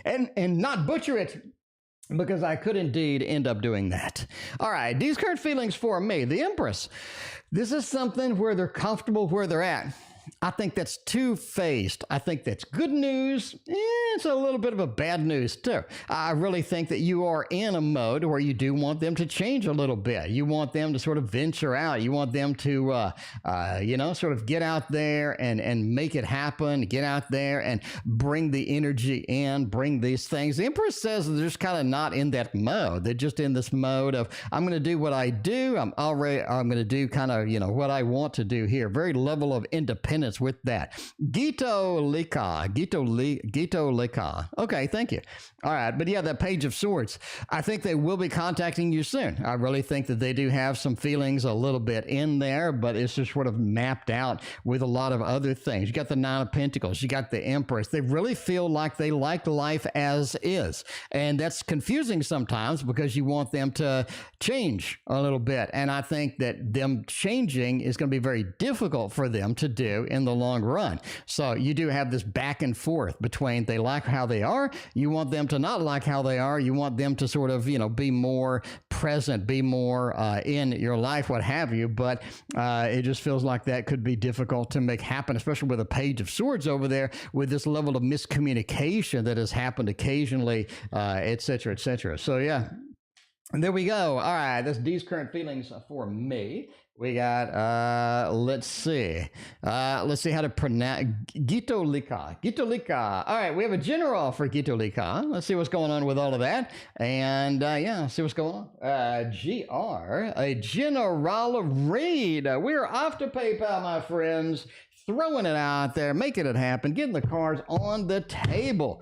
and not butcher it, because I could indeed end up doing that. All right, these current feelings for me, the Empress. This is something where they're comfortable where they're at. I think that's two-faced. I think that's good news. It's a little bit of a bad news too. I really think that you are in a mode where you do want them to change a little bit. You want them to sort of venture out. You want them to, you know, sort of get out there and make it happen. Get out there and bring the energy in, bring these things. The Empress says they're just kind of not in that mode. They're just in this mode of, I'm going to do what I do. I'm going to do kind of, you know, what I want to do here. Very level of independence with that. Gito Lika. Okay, thank you. All right, but yeah, that Page of Swords. I think they will be contacting you soon. I really think that they do have some feelings a little bit in there, but it's just sort of mapped out with a lot of other things. You got the Nine of Pentacles. You got the Empress. They really feel like they like life as is. And that's confusing sometimes because you want them to change a little bit. And I think that them changing is going to be very difficult for them to do in the long run. So you do have this back and forth between they like how they are, you want them to not like how they are, you want them to sort of, you know, be more present, be more in your life, what have you, but it just feels like that could be difficult to make happen, especially with a Page of Swords over there with this level of miscommunication that has happened occasionally, et cetera, et cetera. So yeah, and there we go. All right, that's D's current feelings for me. We got, let's see how to pronounce Gito Lika. All right, we have a general for Gito Lika. Let's see what's going on with all of that. And yeah, see what's going on. GR, a general read. We're off to PayPal, my friends. Throwing it out there, making it happen, getting the cards on the table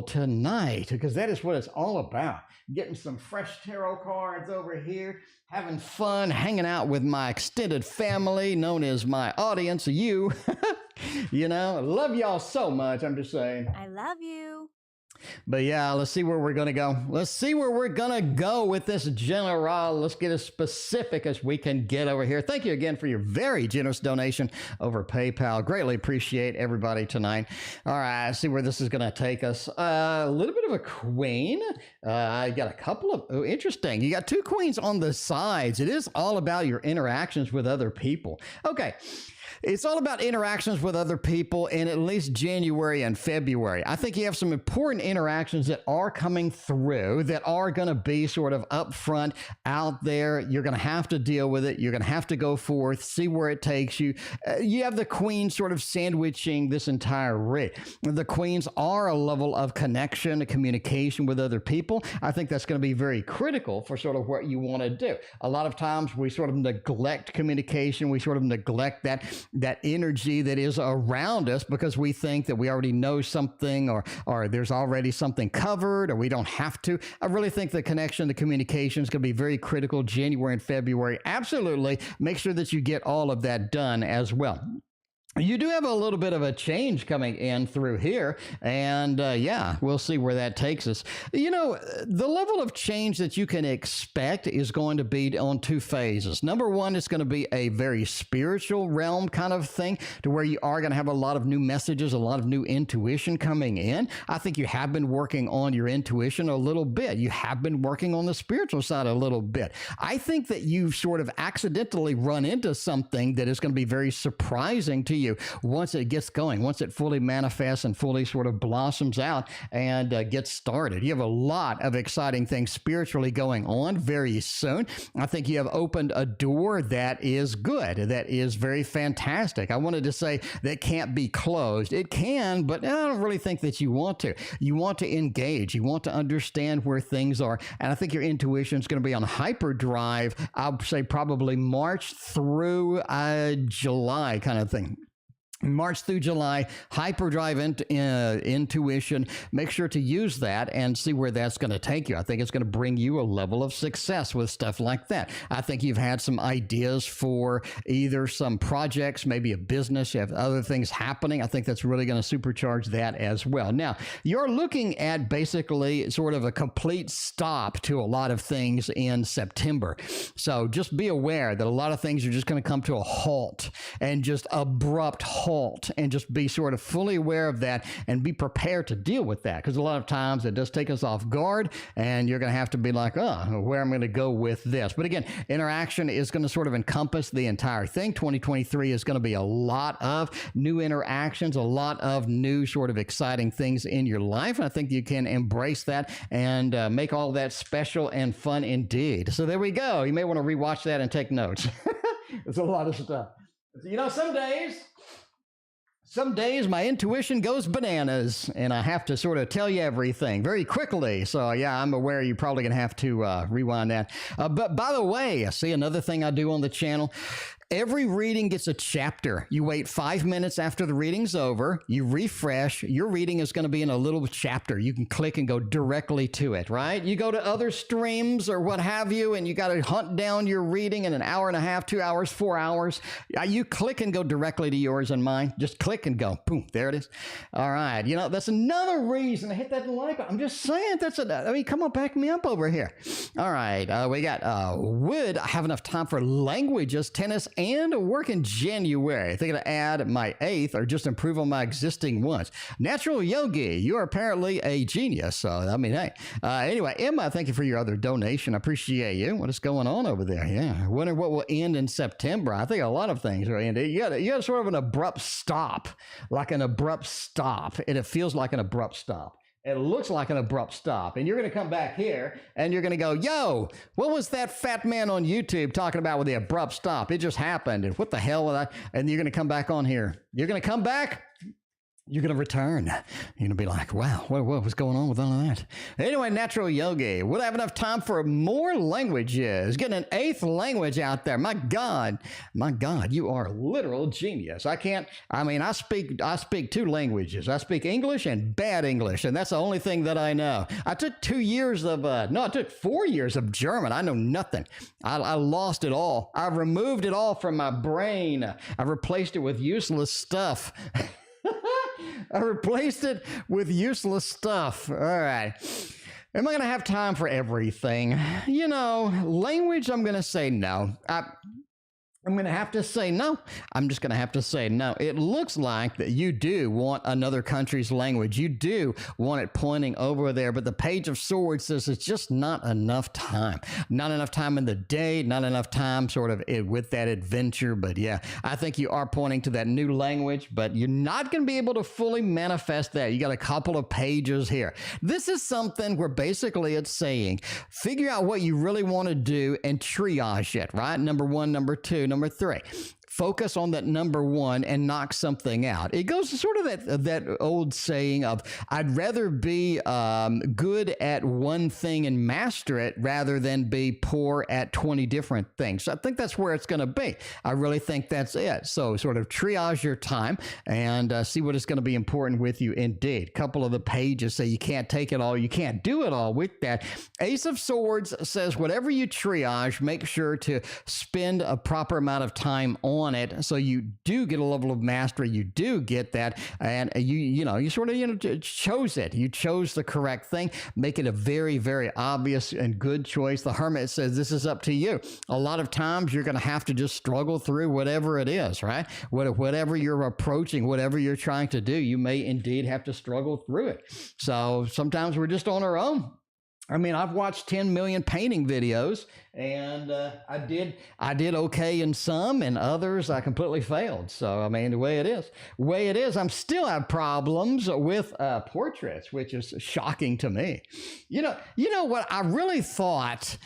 tonight, because that is what it's all about. Getting some fresh tarot cards over here, having fun, hanging out with my extended family, known as my audience, you. You know, love y'all so much, I'm just saying. I love you. But yeah, let's see where we're going to go. Let's see where we're going to go with this general. Let's get as specific as we can get over here. Thank you again for your very generous donation over PayPal. Greatly appreciate everybody tonight. All right, see where this is going to take us. A little bit of a queen. I got a couple of, interesting. You got two queens on the sides. It is all about your interactions with other people. Okay. It's all about interactions with other people in at least January and February. I think you have some important interactions that are coming through that are going to be sort of upfront out there. You're going to have to deal with it. You're going to have to go forth, see where it takes you. You have the queen sort of sandwiching this entire read. The queens are a level of connection, communication with other people. I think that's going to be very critical for sort of what you want to do. A lot of times we sort of neglect communication. We sort of neglect that energy that is around us because we think that we already know something or there's already something covered or we don't have to. I really think the connection, the communication is going to be very critical January and February. Absolutely. Make sure that you get all of that done as well. You do have a little bit of a change coming in through here, and yeah, we'll see where that takes us. You know, the level of change that you can expect is going to be on two phases. Number one, it's going to be a very spiritual realm kind of thing to where you are going to have a lot of new messages, a lot of new intuition coming in. I think you have been working on your intuition a little bit. You have been working on the spiritual side a little bit. I think that you've sort of accidentally run into something that is going to be very surprising to you once it gets going, once it fully manifests and fully sort of blossoms out and gets started. You have a lot of exciting things spiritually going on very soon. I think you have opened a door that is good, that is very fantastic. I wanted to say that can't be closed. It can, but I don't really think that you want to. You want to engage. You want to understand where things are. And I think your intuition is going to be on hyperdrive, I'll say probably March through July kind of thing. March through July, hyperdrive intuition. Make sure to use that and see where that's going to take you. I think it's going to bring you a level of success with stuff like that. I think you've had some ideas for either some projects, maybe a business. You have other things happening. I think that's really going to supercharge that as well. Now, you're looking at basically sort of a complete stop to a lot of things in September. So just be aware that a lot of things are just going to come to a halt and just abrupt halt, and just be sort of fully aware of that and be prepared to deal with that, because a lot of times it does take us off guard and you're going to have to be like, oh, where am I going to go with this? But again, interaction is going to sort of encompass the entire thing. 2023 is going to be a lot of new interactions, a lot of new sort of exciting things in your life. And I think you can embrace that and make all that special and fun indeed. So there we go. You may want to rewatch that and take notes. There's a lot of stuff. You know, some days my intuition goes bananas and I have to sort of tell you everything very quickly. So yeah, I'm aware you're probably going to have to rewind that. But by the way, see another thing I do on the channel. Every reading gets a chapter. You wait 5 minutes after the reading's over, you refresh, your reading is going to be in a little chapter. You can click and go directly to it, right? You go to other streams or what have you, and you got to hunt down your reading in an hour and a half, 2 hours, 4 hours. You click and go directly to yours and mine. Just click and go. Boom, there it is. All right. You know, that's another reason to hit that like. I'm just saying, come on, back me up over here. All right. We got, would I have enough time for languages, tennis, and a work in January? Thinking to add my 8th or just improve on my existing ones. Natural Yogi, you are apparently a genius. So, I mean, hey. Anyway, Emma, thank you for your other donation. I appreciate you. What is going on over there? Yeah. Wonder what will end in September. I think a lot of things are ending. You got sort of an abrupt stop, like an abrupt stop. And it feels like an abrupt stop. It looks like an abrupt stop. And you're going to come back here and you're going to go, yo, what was that fat man on YouTube talking about with the abrupt stop? It just happened. And what the hell was that? And you're going to come back on here. You're going to come back. You're going to return. You're going to be like, wow, what was going on with all of that? Anyway, Natural Yogi, would I have enough time for more languages? Getting an 8th language out there. My God, you are a literal genius. I speak 2 languages. I speak English and bad English, and that's the only thing that I know. I took 2 years I took 4 years of German. I know nothing. I lost it all. I removed it all from my brain. I replaced it with useless stuff. I replaced it with useless stuff. All right. Am I going to have time for everything? You know, language, I'm going to say no. I'm going to have to say no. I'm just going to have to say no. It looks like that you do want another country's language. You do want it pointing over there, but the Page of Swords says it's just not enough time. Not enough time in the day, not enough time sort of with that adventure. But yeah, I think you are pointing to that new language, but you're not going to be able to fully manifest that. You got a couple of pages here. This is something where basically it's saying, figure out what you really want to do and triage it, right? Number one, number two, number three. Focus on that number one and knock something out. It goes to sort of that old saying of, I'd rather be good at one thing and master it rather than be poor at 20 different things. So I think that's where it's going to be. I really think that's it. So sort of triage your time and see what is going to be important with you indeed. A couple of the pages say you can't take it all. You can't do it all with that. Ace of Swords says whatever you triage, make sure to spend a proper amount of time on it, so you do get a level of mastery. You do get that, and you sort of chose it. You chose the correct thing. Make it a very, very obvious and good choice. The Hermit says this is up to you. A lot of times you're going to have to just struggle through whatever it is, right? Whatever you're approaching, whatever you're trying to do, you may indeed have to struggle through it. So sometimes we're just on our own. I mean, I've watched 10 million painting videos, and I did okay in some, and others I completely failed. So, I mean, the way it is, I'm still have problems with portraits, which is shocking to me. You know what? I really thought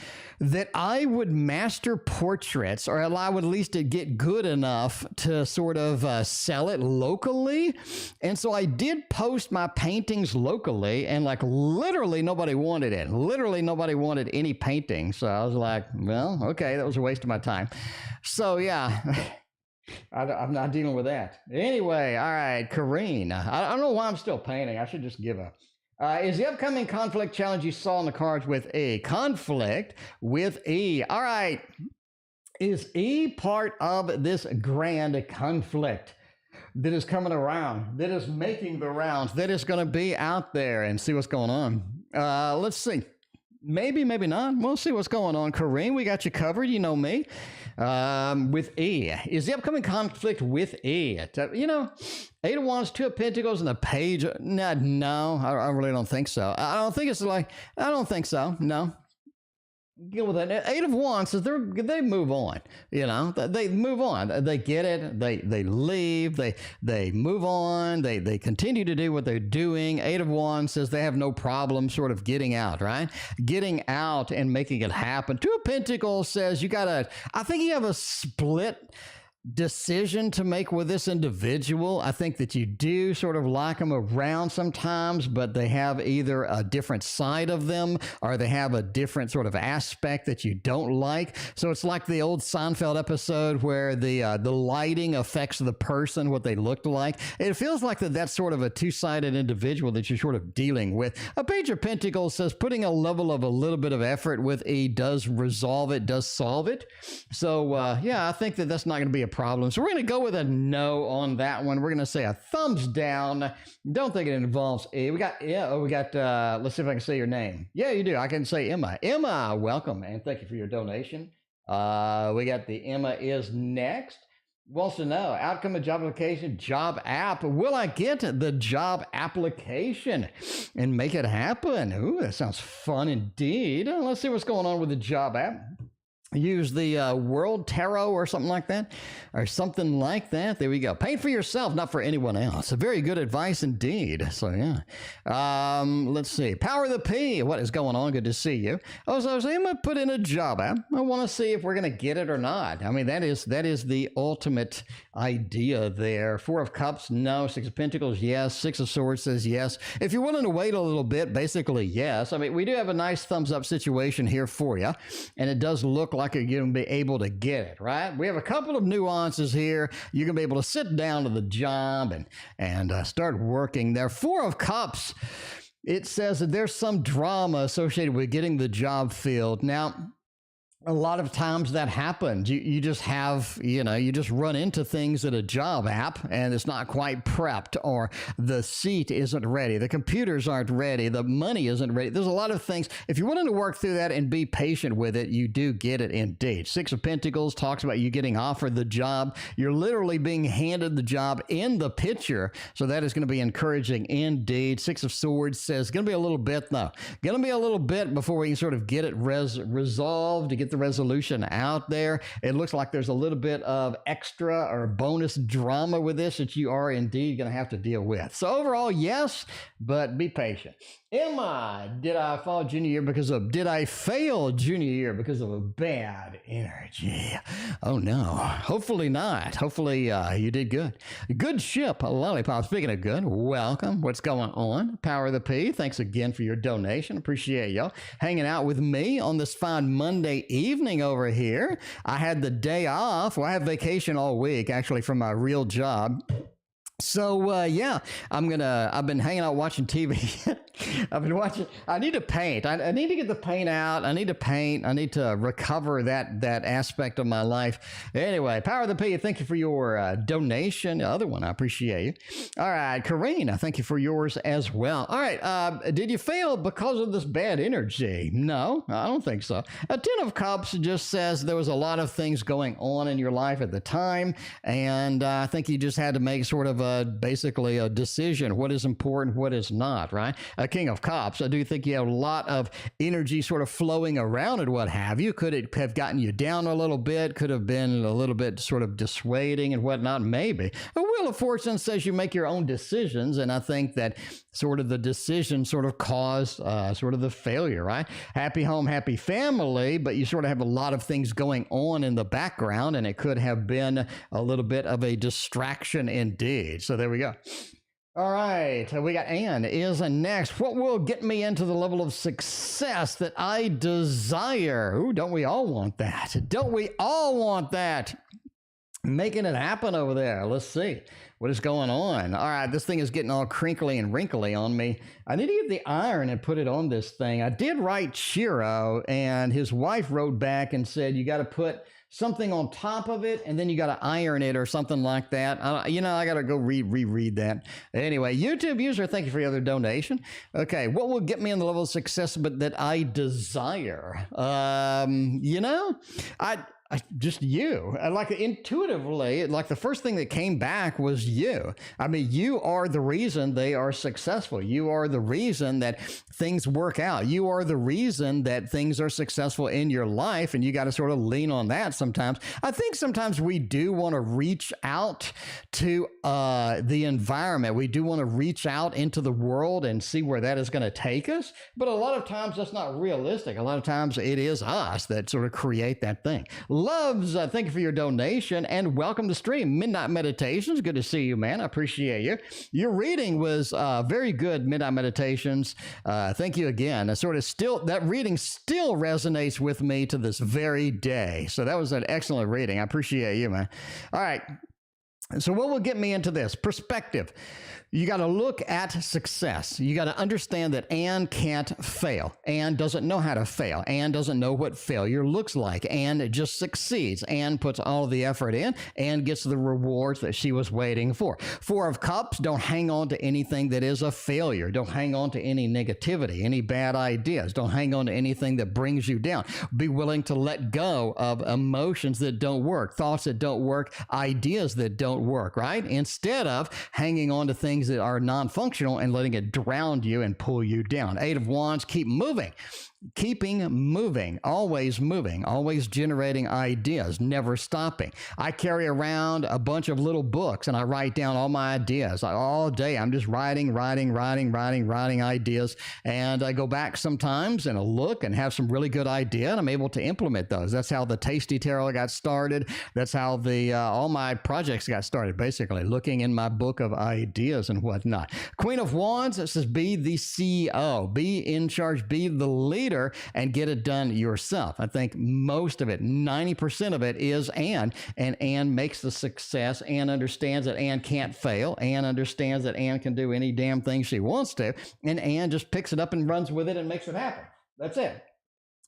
that I would master portraits, or I would at least get good enough to sort of sell it locally. And so I did post my paintings locally, and like literally nobody wanted it. Literally nobody wanted any painting. So I was like, well, okay, that was a waste of my time. So yeah, I'm not dealing with that. Anyway, all right, Carine. I don't know why I'm still painting. I should just give up. Is the upcoming conflict challenge you saw in the cards with E? Conflict with E. All right. Is E part of this grand conflict that is coming around, that is making the rounds, that is going to be out there, and see what's going on? Let's see. Maybe, maybe not. We'll see what's going on. Carine, we got you covered. You know me. With E. Is the upcoming conflict with E? Eight of Wands, Two of Pentacles, and the Page. No, I really don't think so. I don't think so. No. Deal with that. Eight of Wands says they move on. They move on. They get it. They leave. They move on. They continue to do what they're doing. Eight of Wands says they have no problem sort of getting out, right? Getting out and making it happen. Two of Pentacles says I think you have a split decision to make with this individual. I think that you do sort of like them around sometimes, but they have either a different side of them or they have a different sort of aspect that you don't like. So it's like the old Seinfeld episode where the lighting affects the person, what they look like. It feels like that's sort of a two-sided individual that you're sort of dealing with. A Page of Pentacles says putting a level of a little bit of effort with E does resolve it, does solve it. So yeah, I think that's not going to be a problem. So we're going to go with a no on that one. We're going to say a thumbs down. Don't think it involves E. We got, let's see if I can say your name. Yeah, you do. I can say Emma. Emma, welcome, and thank you for your donation. We got the Emma is next. Wants to know, outcome of job application, job app. Will I get the job application and make it happen? Ooh, that sounds fun indeed. Let's see what's going on with the job app. Use the World Tarot or something like that. There we go. Paint for yourself, not for anyone else. Very good advice indeed. So yeah. Let's see. Power of the P. What is going on? Good to see you. Oh, so I'm going to put in a job app. I want to see if we're going to get it or not. I mean, that is the ultimate idea there. Four of Cups, no. Six of Pentacles, yes. Six of Swords says yes. If you're willing to wait a little bit, basically yes. I mean, we do have a nice thumbs up situation here for you, and it does look like you're going to be able to get it, right? We have a couple of nuances here. You're going to be able to sit down to the job and start working there. Four of Cups, it says that there's some drama associated with getting the job filled. Now, A lot of times that happens. You just have, you just run into things at a job app and it's not quite prepped, or the seat isn't ready, the computers aren't ready, the money isn't ready. There's a lot of things. If you're willing to work through that and be patient with it, you do get it indeed. Six of Pentacles talks about you getting offered the job. You're literally being handed the job in the picture. So that is going to be encouraging indeed. Six of Swords says it's going to be a little bit though. Going to be a little bit before we can sort of get it resolved, to get the resolution out there. It looks like there's a little bit of extra or bonus drama with this that you are indeed going to have to deal with. So overall, yes, but be patient. Did I fail junior year because of a bad energy? Oh no, hopefully not. Hopefully you did good. Good ship, Lollipop. Speaking of good, welcome. What's going on? Power of the P, thanks again for your donation. Appreciate y'all hanging out with me on this fine Monday evening over here. I had the day off. Well, I have vacation all week, actually, from my real job. So, yeah, I've been hanging out watching TV. I need to paint. I need to get the paint out. I need to paint. I need to recover that aspect of my life. Anyway, Power of the P, thank you for your donation. The other one, I appreciate you. All right, Carine, I thank you for yours as well. All right, did you fail because of this bad energy? No, I don't think so. A Ten of Cups just says there was a lot of things going on in your life at the time, and I think you just had to make sort of basically a decision. What is important, what is not, right? A King of Cups, I do think you have a lot of energy sort of flowing around and what have you. Could it have gotten you down a little bit? Could have been a little bit sort of dissuading and whatnot? Maybe. A Wheel of Fortune says you make your own decisions, and I think that sort of the decision sort of caused sort of the failure, right? Happy home, happy family, but you sort of have a lot of things going on in the background, and it could have been a little bit of a distraction indeed. So there we go. All right, we got Anne is next. What will get me into the level of success that I desire? Ooh, don't we all want that? Don't we all want that? Making it happen over there. Let's see what is going on. All right, this thing is getting all crinkly and wrinkly on me. I need to get the iron and put it on this thing. I did write Chiro, and his wife wrote back and said, you got to put something on top of it, and then you got to iron it or something like that. I got to go reread that. Anyway, YouTube user, thank you for your other donation. Okay, what will get me in the level of success but that I desire? Just you. Like intuitively, like the first thing that came back was you. I mean, you are the reason they are successful. You are the reason that things work out. You are the reason that things are successful in your life, and you got to sort of lean on that sometimes. I think sometimes we do want to reach out to the environment. We do want to reach out into the world and see where that is going to take us. But a lot of times that's not realistic. A lot of times it is us that sort of create that thing. Loves, thank you for your donation and welcome to stream. Midnight Meditations, good to see you, man. I appreciate you. Your reading was very good, Midnight Meditations. Thank you again. That reading still resonates with me to this very day. So that was an excellent reading. I appreciate you, man. All right. So what will get me into this? Perspective. You got to look at success. You got to understand that Anne can't fail. Anne doesn't know how to fail. Anne doesn't know what failure looks like. Anne just succeeds. Anne puts all the effort in and gets the rewards that she was waiting for. Four of Cups, don't hang on to anything that is a failure. Don't hang on to any negativity, any bad ideas. Don't hang on to anything that brings you down. Be willing to let go of emotions that don't work, thoughts that don't work, ideas that don't work, right? Instead of hanging on to things that are non-functional and letting it drown you and pull you down. Eight of Wands, keep moving. Keeping moving, always generating ideas, never stopping. I carry around a bunch of little books and I write down all my ideas. All day I'm just writing ideas, and I go back sometimes and I look and have some really good idea and I'm able to implement those. That's how the Tasty Tarot got started. That's how the all my projects got started, basically looking in my book of ideas and whatnot. Queen of Wands, it says be the CEO, be in charge, be the leader, and get it done yourself. I think most of it, 90% of it is Anne, and Anne makes the success. Anne understands that Anne can't fail. Anne understands that Anne can do any damn thing she wants to, and Anne just picks it up and runs with it and makes it happen. That's it.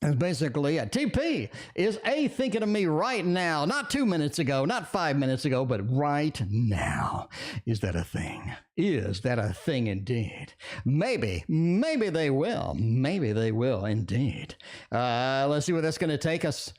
And basically, TP is A thinking of me right now, not 2 minutes ago, not 5 minutes ago, but right now. Is that a thing? Is that a thing indeed? Maybe they will. Maybe they will indeed. Let's see where that's going to take us.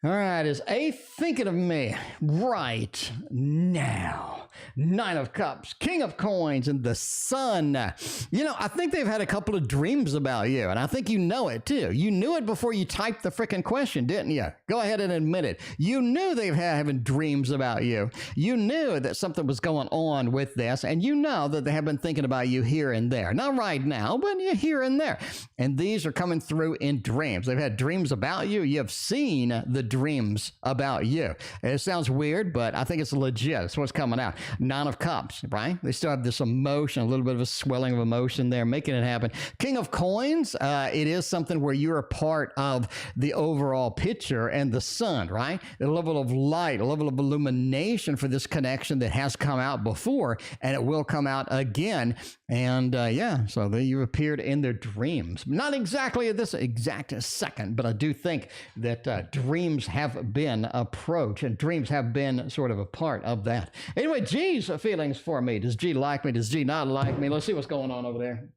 All right, is A thinking of me right now? 9 of Cups, King of Coins, and the Sun. You know, I think they've had a couple of dreams about you, and I think you know it too. You knew it before you typed the freaking question, didn't you? Go ahead and admit it. You knew they've had having dreams about you. You knew that something was going on with this, and you know that they have been thinking about you here and there. Not right now, but here and there. And these are coming through in dreams. They've had dreams about you. You have seen the dreams about you. It sounds weird, but I think it's legit. It's what's coming out. 9 of Cups, right? They still have this emotion, a little bit of a swelling of emotion there, making it happen. King of Coins, it is something where you're a part of the overall picture, and the Sun, right? A level of light, a level of illumination for this connection that has come out before, and it will come out again. And yeah, so you've appeared in their dreams. Not exactly at this exact second, but I do think that dreams have been approached, and dreams have been sort of a part of that. Anyway, G's feelings for me. Does G like me? Does G not like me? Let's see what's going on over there.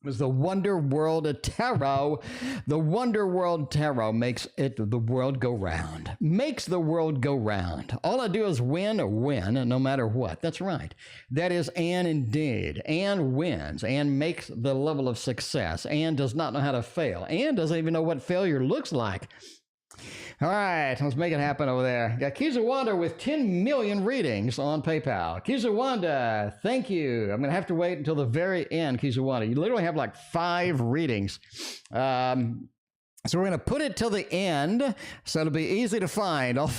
It was the Wonder World Tarot. The Wonder World Tarot makes the world go round. Makes the world go round. All I do is win, no matter what. That's right. That is Anne indeed. Anne wins. Anne makes the level of success. Anne does not know how to fail. Anne doesn't even know what failure looks like. All right, let's make it happen over there. Got Kizawanda with 10 million readings on PayPal. Kizawanda, thank you. I'm going to have to wait until the very end, Kizawanda. You literally have like 5 readings. So we're going to put it till the end, so it'll be easy to find all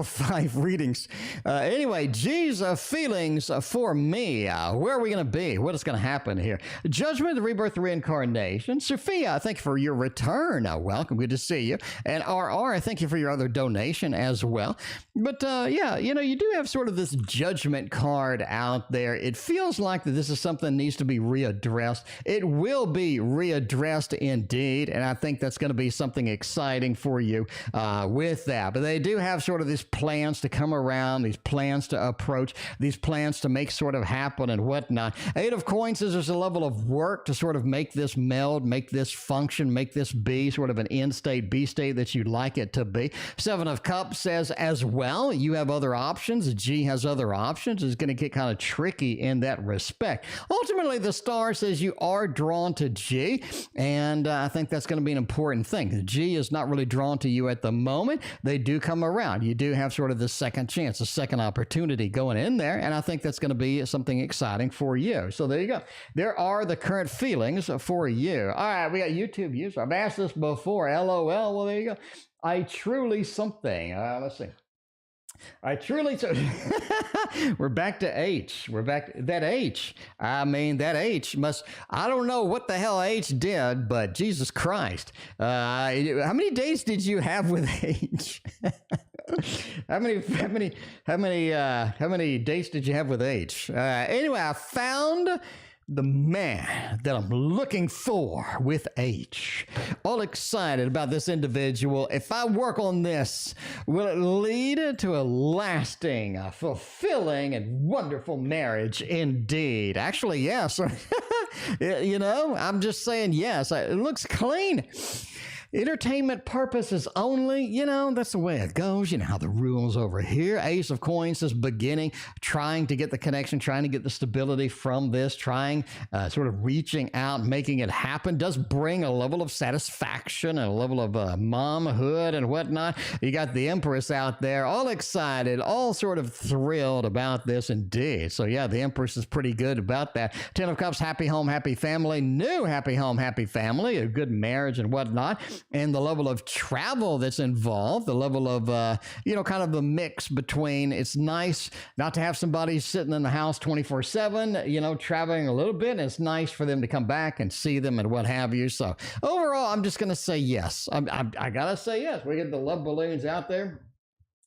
5 readings. Anyway, G's feelings for me. Where are we going to be? What is going to happen here? Judgment, the rebirth, the reincarnation. Sufia, thank you for your return. Welcome. Good to see you. And RR, thank you for your other donation as well. But yeah, you know, you do have sort of this judgment card out there. It feels like that this is something that needs to be readdressed. It will be readdressed indeed. And I think that's going to be something exciting for you with that. But they do have sort of these plans to come around, these plans to approach, these plans to make sort of happen and whatnot. 8 of Coins says there's a level of work to sort of make this meld, make this function, make this be sort of an end state, B state that you'd like it to be. 7 of Cups says as well, you have other options. G has other options. It's going to get kind of tricky in that respect. Ultimately, the Star says you are drawn to G, and I think that's going to be an important thing. G is not really drawn to you at the moment. They do come around. You do have sort of the second chance, a second opportunity going in there, and I think that's going to be something exciting for you. So there you go. There are the current feelings for you. All right, we got YouTube users. I've asked this before. LOL. Well, there you go. I truly something. Let's see. I truly, we're back to H. We're back to that H. I mean, that H must, I don't know what the hell H did, but Jesus Christ. How many dates did you have with H? How many dates did you have with H? Anyway, I found the man that I'm looking for with H. All excited about this individual. If I work on this, will it lead to a lasting, fulfilling, and wonderful marriage indeed? Actually, yes. You know, I'm just saying yes. It looks clean. Entertainment purposes only, you know, that's the way it goes. You know how the rules over here. Ace of Coins is beginning, trying to get the connection, trying to get the stability from this, trying, sort of reaching out, making it happen. Does bring a level of satisfaction and a level of momhood and whatnot. You got the Empress out there, all excited, all sort of thrilled about this indeed. So yeah, the Empress is pretty good about that. 10 of Cups, happy home, happy family, new happy home, happy family, a good marriage and whatnot. And the level of travel that's involved, the level of, you know, kind of the mix between it's nice not to have somebody sitting in the house 24/7, you know, traveling a little bit. And it's nice for them to come back and see them and what have you. So overall, I'm just going to say yes. I got to say yes. We get the love balloons out there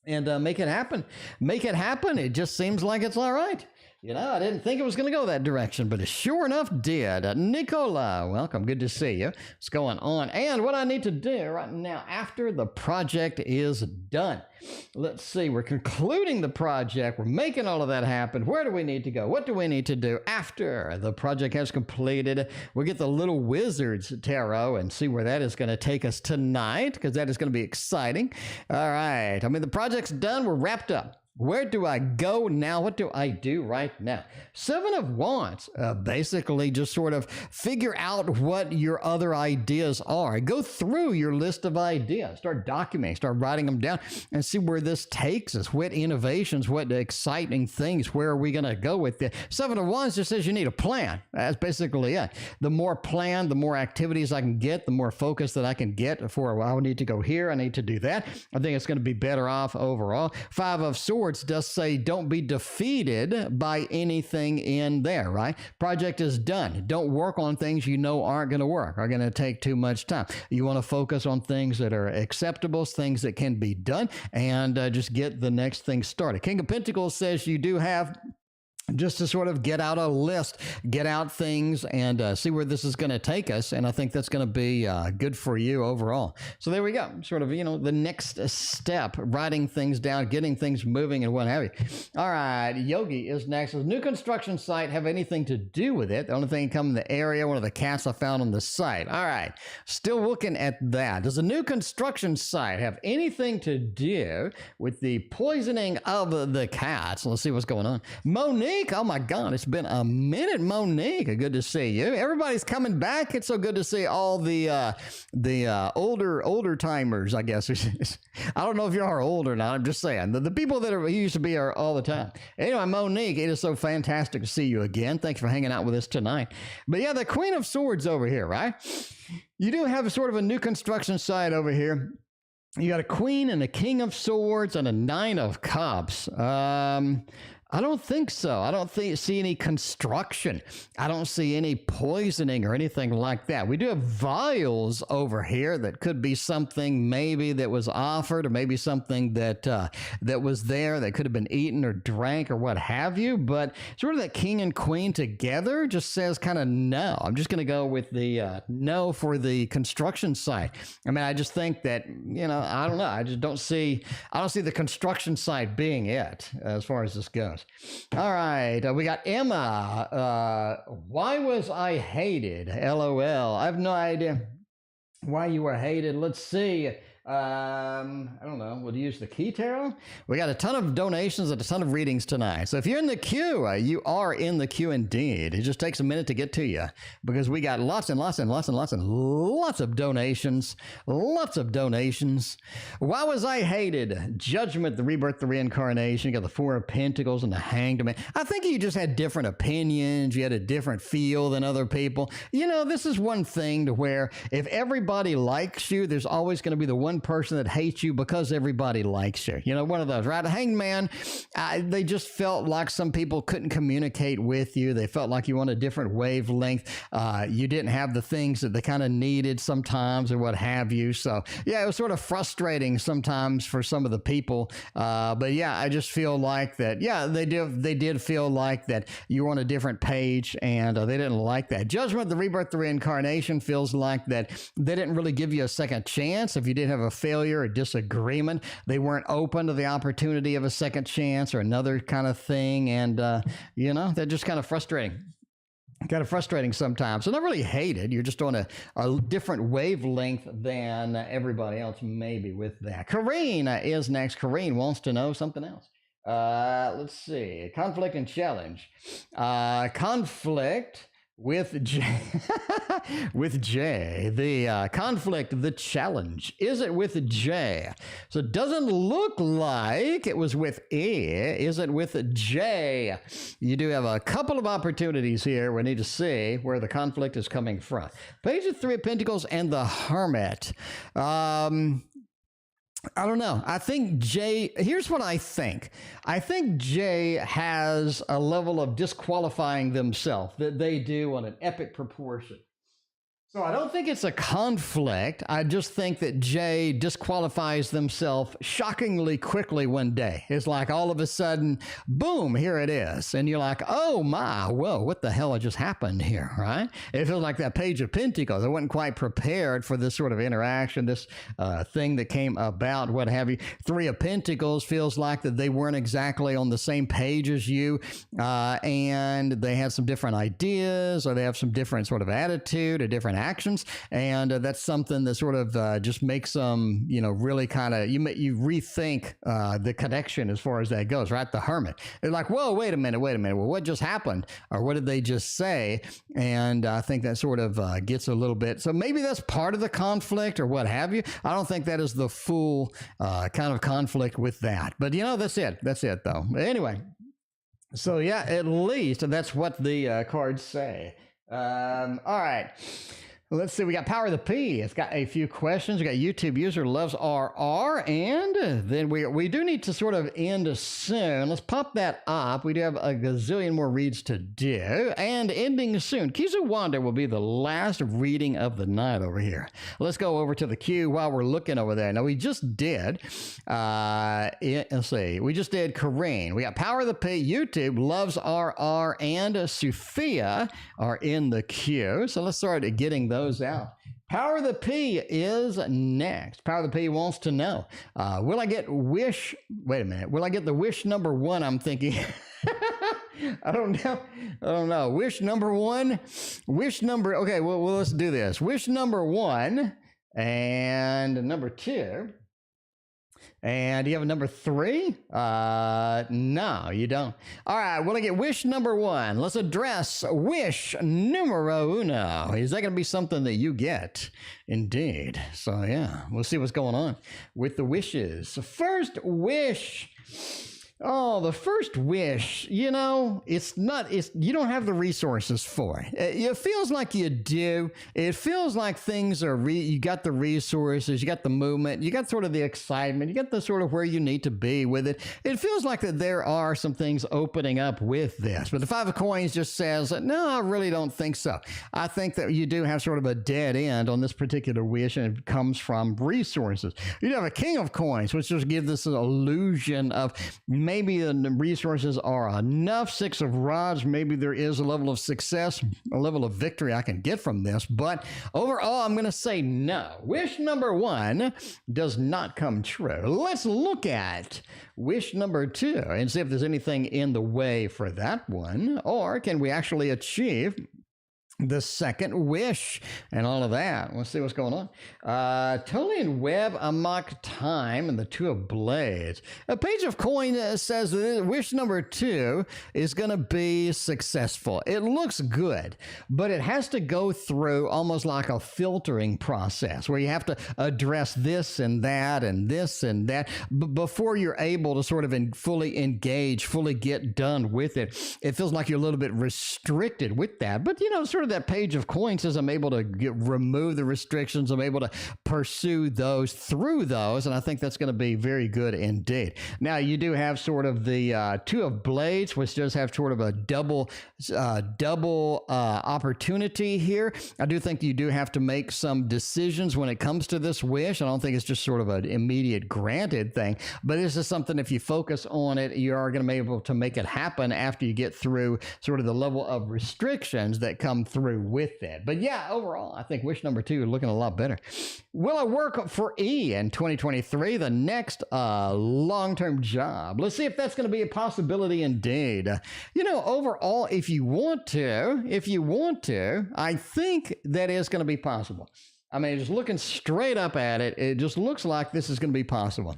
and make it happen. Make it happen. It just seems like it's all right. You know, I didn't think it was going to go that direction, but it sure enough did. Nicola, welcome. Good to see you. What's going on? And what I need to do right now after the project is done. Let's see. We're concluding the project. We're making all of that happen. Where do we need to go? What do we need to do after the project has completed? We'll get the Little Wizards Tarot and see where that is going to take us tonight, because that is going to be exciting. All right. I mean, the project's done. We're wrapped up. Where do I go now? What do I do right now? Seven of Wands, basically just sort of figure out what your other ideas are. Go through your list of ideas, start documenting, start writing them down, and see where this takes us. What innovations, what exciting things, where are we going to go with it? Seven of Wands just says you need a plan. That's basically it. The more plan, the more activities I can get, the more focus that I can get for, well, I need to go here, I need to do that. I think it's going to be better off overall. Five of Swords does say don't be defeated by anything in there, right? Project is done. Don't work on things you know aren't going to work, are going to take too much time. You want to focus on things that are acceptable, things that can be done, and just get the next thing started. King of Pentacles says you do have just to sort of get out a list, get out things, and see where this is going to take us. And I think that's going to be good for you overall. So there we go. Sort of, you know, the next step, writing things down, getting things moving and what have you. All right. Yogi is next. Does new construction site have anything to do with it? The only thing come in the area, one of the cats I found on the site. All right. Still looking at that. Does a new construction site have anything to do with the poisoning of the cats? Let's see what's going on. Monique. Oh my God, it's been a minute, Monique. Good to see you. Everybody's coming back. It's so good to see all the older timers, I guess. I don't know if you are old or not. I'm just saying the people that are used to be are all the time. Anyway, Monique, it is so fantastic to see you again. Thanks for hanging out with us tonight. But yeah, the Queen of Swords over here, right? You do have a sort of a new construction site over here. You got a Queen and a King of Swords and a Nine of Cups. I don't think so. I don't see any construction. I don't see any poisoning or anything like that. We do have vials over here that could be something maybe that was offered, or maybe something that that was there that could have been eaten or drank or what have you. But sort of that King and Queen together just says kind of no. I'm just going to go with the no for the construction site. I mean, I just think that, you know, I don't know. I don't see the construction site being it as far as this goes. All right, we got Emma. Why was I hated? LOL. I have no idea why you were hated. Let's see. I don't know. We'll use the key tarot. We got a ton of donations and a ton of readings tonight. So if you're in the queue, you are in the queue indeed. It just takes a minute to get to you, because we got lots and lots and lots and lots and lots of donations. Lots of donations. Why was I hated? Judgment, the rebirth, the reincarnation. You got the Four of Pentacles and the Hanged Man. I think you just had different opinions. You had a different feel than other people. You know, this is one thing to where if everybody likes you, there's always going to be the one person that hates you because everybody likes you. You know, one of those, right? A Hanged Man, they just felt like some people couldn't communicate with you. They felt like you on a different wavelength. You didn't have the things that they kind of needed sometimes or what have you. So yeah, it was sort of frustrating sometimes for some of the people. But yeah, I just feel like that, yeah, they did feel like that you were on a different page, and they didn't like that. Judgment, the rebirth, the reincarnation feels like that they didn't really give you a second chance. If you did have a failure, a disagreement, they weren't open to the opportunity of a second chance or another kind of thing. And, you know, they're just kind of frustrating. Kind of frustrating sometimes. So not really hated. You're just on a different wavelength than everybody else maybe with that. Carine is next. Carine wants to know something else. Let's see. Conflict and challenge. Conflict with J. With J. The conflict, the challenge. Is it with J? So it doesn't look like it was with E. Is it with J? You do have a couple of opportunities here. We need to see where the conflict is coming from. Page of Three of Pentacles and the Hermit. I don't know. I think Jay, here's what I think. I think Jay has a level of disqualifying themselves that they do on an epic proportion. So I don't think it's a conflict. I just think that Jay disqualifies themselves shockingly quickly one day. It's like all of a sudden, boom, here it is. And you're like, oh my, whoa, what the hell just happened here, right? It feels like that Page of Pentacles. I wasn't quite prepared for this sort of interaction, this thing that came about, what have you. Three of Pentacles feels like that they weren't exactly on the same page as you, and they had some different ideas, or they have some different sort of attitude, a different actions, and that's something that sort of just makes them, you know, really kind of, you rethink the connection as far as that goes, right? The Hermit. They're like, whoa, wait a minute. Well, what just happened? Or what did they just say? And I think that sort of gets a little bit, so maybe that's part of the conflict or what have you. I don't think that is the full kind of conflict with that. But, you know, that's it. That's it, though. Anyway, so yeah, at least that's what the cards say. All right. Let's see, we got Power of the P. It's got a few questions. We got YouTube user loves RR, and then we do need to sort of end soon. Let's pop that up. We do have a gazillion more reads to do, and ending soon. Kizu Wanda will be the last reading of the night over here. Let's go over to the queue while we're looking over there. Now, we just did, let's see, we just did Carine. We got Power of the P, YouTube, loves RR, and Sufia are in the queue. So let's start getting those out. Power of the P is next. Power of the P wants to know, will I get wish, wait a minute, will I get the wish number one? I'm thinking, I don't know. Wish number one, okay, well, let's do this. Wish number one and number two. And do you have a number three? No, you don't. All right, we'll get wish number one. Let's address wish numero uno. Is that going to be something that you get? Indeed. So, yeah, we'll see what's going on with the wishes. First wish. Oh, the first wish, you know, you don't have the resources for it. It feels like you do. It feels like things are, you got the resources, you got the movement, you got sort of the excitement, you got the sort of where you need to be with it. It feels like that there are some things opening up with this. But the Five of Coins just says, no, I really don't think so. I think that you do have sort of a dead end on this particular wish, and it comes from resources. You have a King of Coins, which just gives this an illusion of maybe the resources are enough. Six of Rods, maybe there is a level of success, a level of victory I can get from this. But overall, I'm going to say no. Wish number one does not come true. Let's look at wish number two and see if there's anything in the way for that one, or can we actually achieve the second wish and all of that. Let's see what's going on. Tolian Web, Amok Time, and the Two of Blades. A Page of Coin says that wish number two is going to be successful. It looks good, but it has to go through almost like a filtering process where you have to address this and that and this and that before you're able to sort of fully engage, fully get done with it. It feels like you're a little bit restricted with that, but you know, sort of that Page of Coins says I'm able to remove the restrictions. I'm able to pursue those through those, and I think that's going to be very good indeed. Now, you do have sort of the Two of Blades, which does have sort of a double opportunity here. I do think you do have to make some decisions when it comes to this wish. I don't think it's just sort of an immediate granted thing, but this is something, if you focus on it, you are going to be able to make it happen after you get through sort of the level of restrictions that come through with that. But yeah, overall, I think wish number two is looking a lot better. Will I work for E in 2023, the next long-term job? Let's see if that's going to be a possibility indeed. You know, overall, if you want to, I think that is going to be possible. I mean, just looking straight up at it, it just looks like this is going to be possible.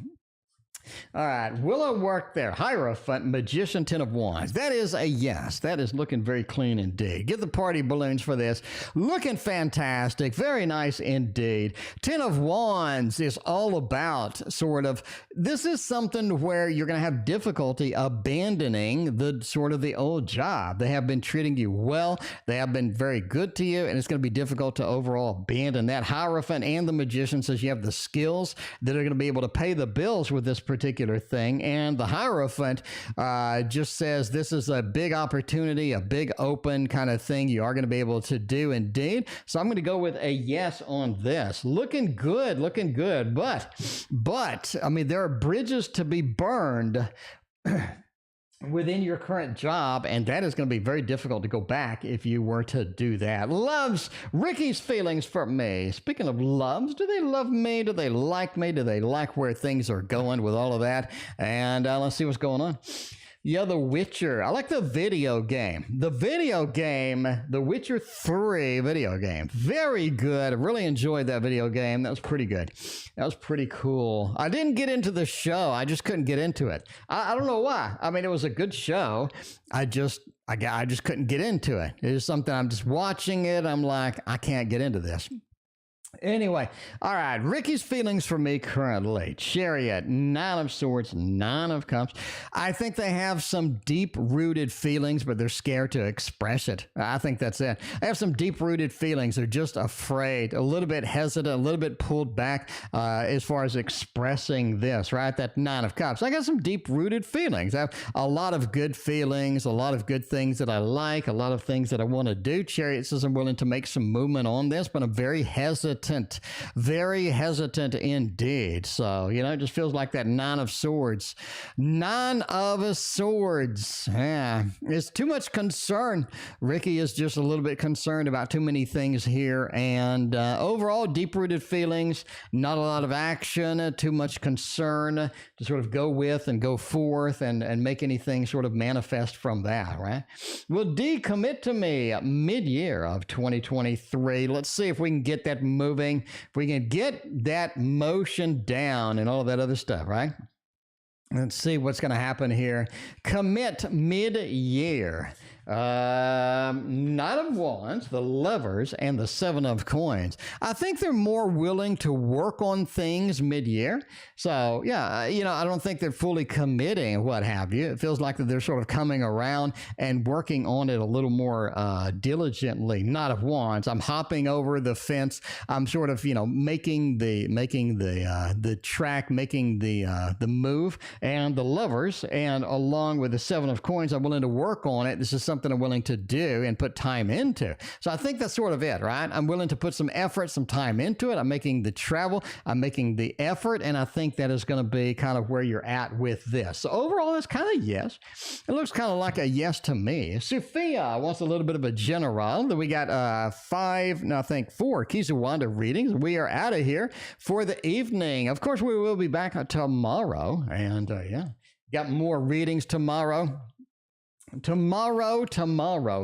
All right, will I work there? Hierophant, Magician, Ten of Wands. That is a yes. That is looking very clean indeed. Get the party balloons for this. Looking fantastic. Very nice indeed. Ten of Wands is all about sort of, this is something where you're going to have difficulty abandoning the sort of the old job. They have been treating you well. They have been very good to you, and it's going to be difficult to overall abandon that. Hierophant and the Magician says you have the skills that are going to be able to pay the bills with this particular thing. And the Hierophant just says this is a big opportunity, a big open kind of thing you are going to be able to do indeed. So I'm going to go with a yes on this. Looking good, looking good. But I mean, there are bridges to be burned within your current job, and that is going to be very difficult to go back if you were to do that. Loves, Ricky's feelings for me. Speaking of loves, do they love me? Do they like me? Do they like where things are going with all of that? And let's see what's going on. Yeah, The Witcher. I like the video game. The video game, The Witcher 3 video game. Very good. I really enjoyed that video game. That was pretty good. That was pretty cool. I didn't get into the show. I just couldn't get into it. I don't know why. I mean, it was a good show. I just couldn't get into it. It is something, I'm just watching it. I'm like, I can't get into this. Anyway, all right, Ricky's feelings for me currently. Chariot, 9 of Swords, 9 of Cups. I think they have some deep-rooted feelings, but they're scared to express it. I think that's it. I have some deep-rooted feelings. They're just afraid, a little bit hesitant, a little bit pulled back as far as expressing this, right? That 9 of Cups. I got some deep-rooted feelings. I have a lot of good feelings, a lot of good things that I like, a lot of things that I want to do. Chariot says I'm willing to make some movement on this, but I'm very hesitant. Very hesitant indeed. So, you know, it just feels like that 9 of Swords. 9 of Swords. Yeah, it's too much concern. Ricky is just a little bit concerned about too many things here. And overall, deep-rooted feelings, not a lot of action, too much concern to sort of go with and go forth and make anything sort of manifest from that, right? Will D commit to me mid-year of 2023? Let's see if we can get that moving. If we can get that motion down and all of that other stuff, right? Let's see what's going to happen here. Commit mid-year. Knight of Wands, the Lovers, and the 7 of Coins. I think they're more willing to work on things mid-year. So, yeah, you know, I don't think they're fully committing, what have you. It feels like that they're sort of coming around and working on it a little more diligently. Knight of Wands. I'm hopping over the fence. I'm sort of, you know, making the track, making the move. And the Lovers, and along with the 7 of Coins, I'm willing to work on it. This is something I'm willing to do and put time into. So I think that's sort of it, right? I'm willing to put some effort, some time into it. I'm making the travel, I'm making the effort, and I think that is going to be kind of where you're at with this. So overall, it's kind of yes. It looks kind of like a yes to me. Sufia wants a little bit of a general. Then we got 4 Keys of Wanda readings. We are out of here for the evening. Of course, we will be back tomorrow, and yeah, got more readings tomorrow. Tomorrow.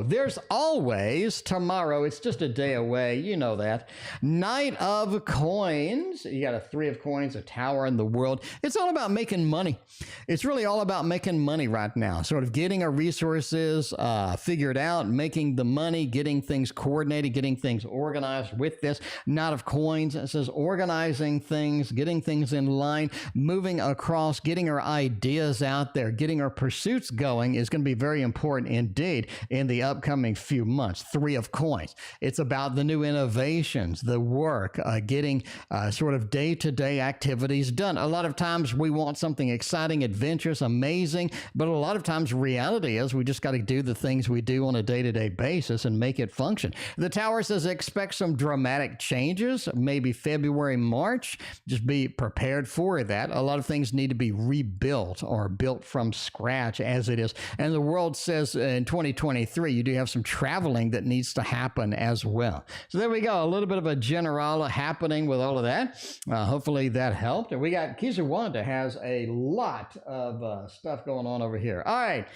There's always tomorrow. It's just a day away. You know that. Knight of Coins. You got a 3 of Coins, a Tower in the World. It's all about making money. It's really all about making money right now. Sort of getting our resources figured out, making the money, getting things coordinated, getting things organized with this. Knight of Coins. It says organizing things, getting things in line, moving across, getting our ideas out there, getting our pursuits going is going to be very important indeed in the upcoming few months. 3 of Coins. It's about the new innovations, the work, getting sort of day-to-day activities done. A lot of times we want something exciting, adventurous, amazing, but a lot of times reality is we just got to do the things we do on a day-to-day basis and make it function. The Tower says expect some dramatic changes, maybe February, March. Just be prepared for that. A lot of things need to be rebuilt or built from scratch as it is. And the world says in 2023, you do have some traveling that needs to happen as well. So there we go. A little bit of a general happening with all of that. Hopefully that helped. And we got Keys of Wanda has a lot of stuff going on over here. All right.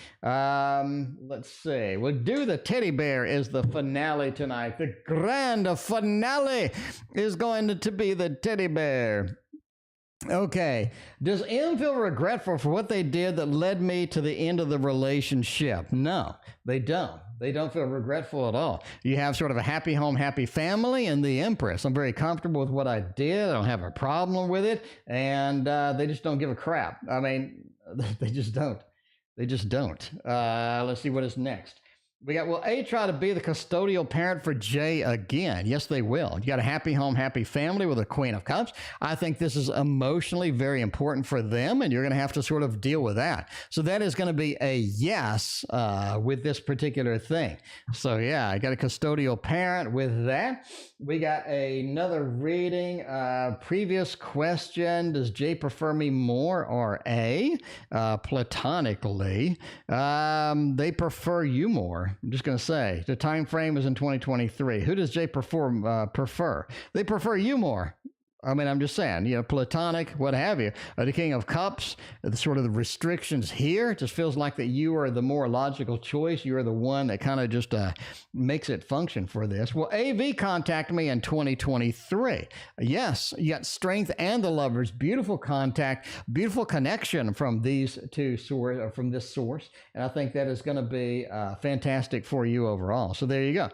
Let's see. We'll do the teddy bear is the finale tonight. The grand finale is going to be the teddy bear. Okay. Does M feel regretful for what they did that led me to the end of the relationship? No, they don't. They don't feel regretful at all. You have sort of a happy home, happy family, and the Empress. I'm very comfortable with what I did. I don't have a problem with it. And they just don't give a crap. I mean, they just don't. They just don't. Let's see what is next. We got, will A try to be the custodial parent for J again? Yes, they will. You got a happy home, happy family with a Queen of Cups. I think this is emotionally very important for them, and you're going to have to sort of deal with that. So that is going to be a yes with this particular thing. So yeah, I got a custodial parent with that. We got another reading. Previous question, does J prefer me more or A? Platonically, they prefer you more. I'm just going to say the time frame is in 2023. Who does Jay prefer? They prefer you more. I mean, I'm just saying, you know, platonic, what have you. The King of Cups, the sort of the restrictions here, it just feels like that you are the more logical choice. You are the one that kind of just makes it function for this. Well, AV contacted me in 2023. Yes, you got strength and the lovers. Beautiful contact, beautiful connection from these two source, or from this source. And I think that is going to be fantastic for you overall. So there you go.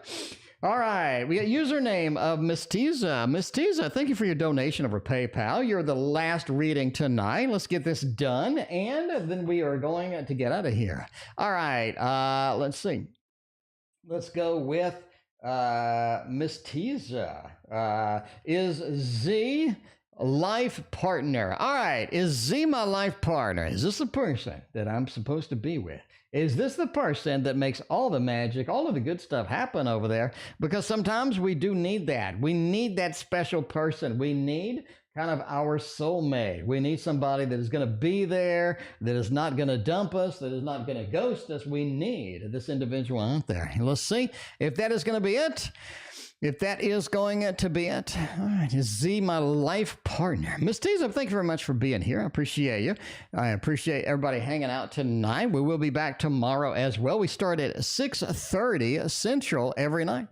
All right, we got username of Mestiza. Mestiza, thank you for your donation over PayPal. You're the last reading tonight. Let's get this done, and then we are going to get out of here. All right, let's see. Let's go with Mestiza. Is Z life partner? All right, is Z my life partner? Is this the person that I'm supposed to be with? Is this the person that makes all the magic, all of the good stuff happen over there? Because sometimes we do need that. We need that special person. We need kind of our soulmate. We need somebody that is going to be there, that is not going to dump us, that is not going to ghost us. We need this individual out there. Let's see if that is going to be it. If that is going to be it. All right, is Z my life partner? Mestiza, thank you very much for being here. I appreciate you. I appreciate everybody hanging out tonight. We will be back tomorrow as well. We start at 6:30 Central every night.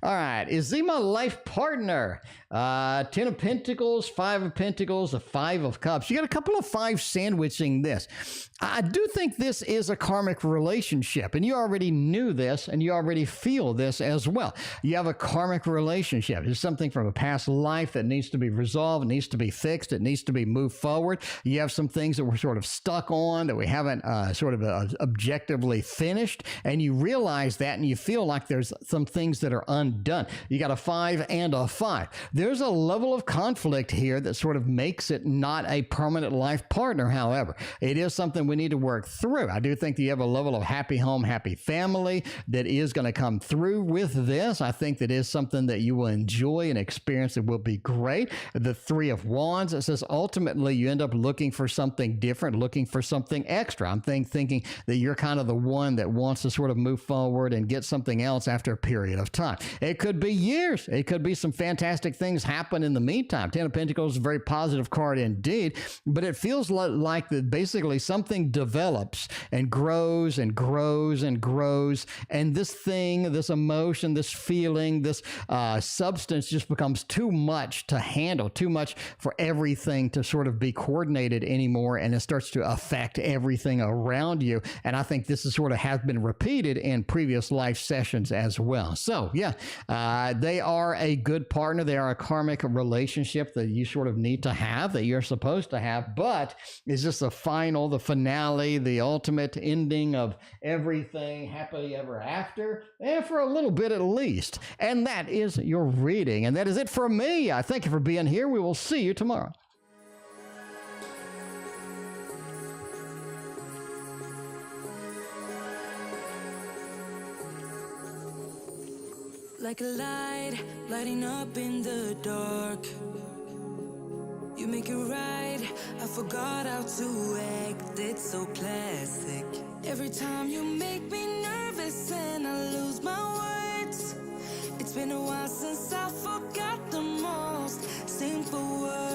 All right, is Z my life partner? 10 of Pentacles, 5 of Pentacles, a 5 of Cups. You got a couple of 5 sandwiching this. I do think this is a karmic relationship, and you already knew this, and you already feel this as well. You have a karmic relationship. It's something from a past life that needs to be resolved, it needs to be fixed, it needs to be moved forward. You have some things that we're sort of stuck on, that we haven't objectively finished, and you realize that, and you feel like there's some things that are undone. You got a 5 and a 5. There's a level of conflict here that sort of makes it not a permanent life partner, however. It is something we need to work through. I do think that you have a level of happy home, happy family that is going to come through with this. I think that is something that you will enjoy and experience that will be great. The 3 of Wands, it says ultimately you end up looking for something different, looking for something extra. I'm thinking that you're kind of the one that wants to sort of move forward and get something else after a period of time. It could be years. It could be some fantastic things happen in the meantime. 10 of Pentacles is a very positive card indeed, but it feels like that basically something develops and grows and grows and grows, and this thing, this emotion, this feeling, this substance just becomes too much to handle, too much for everything to sort of be coordinated anymore, and it starts to affect everything around you. And I think this is sort of has been repeated in previous life sessions as well. So yeah, they are a good partner. They are a karmic relationship that you sort of need to have, that you're supposed to have, but is this the final, the finale, the ultimate ending of everything happily ever after? For a little bit at least. And that is your reading. And that is it for me. I thank you for being here. We will see you tomorrow. Like a light, lighting up in the dark. You make it right, I forgot how to act. It's so classic. Every time you make me nervous and I lose my words. It's been a while since I forgot the most simple words.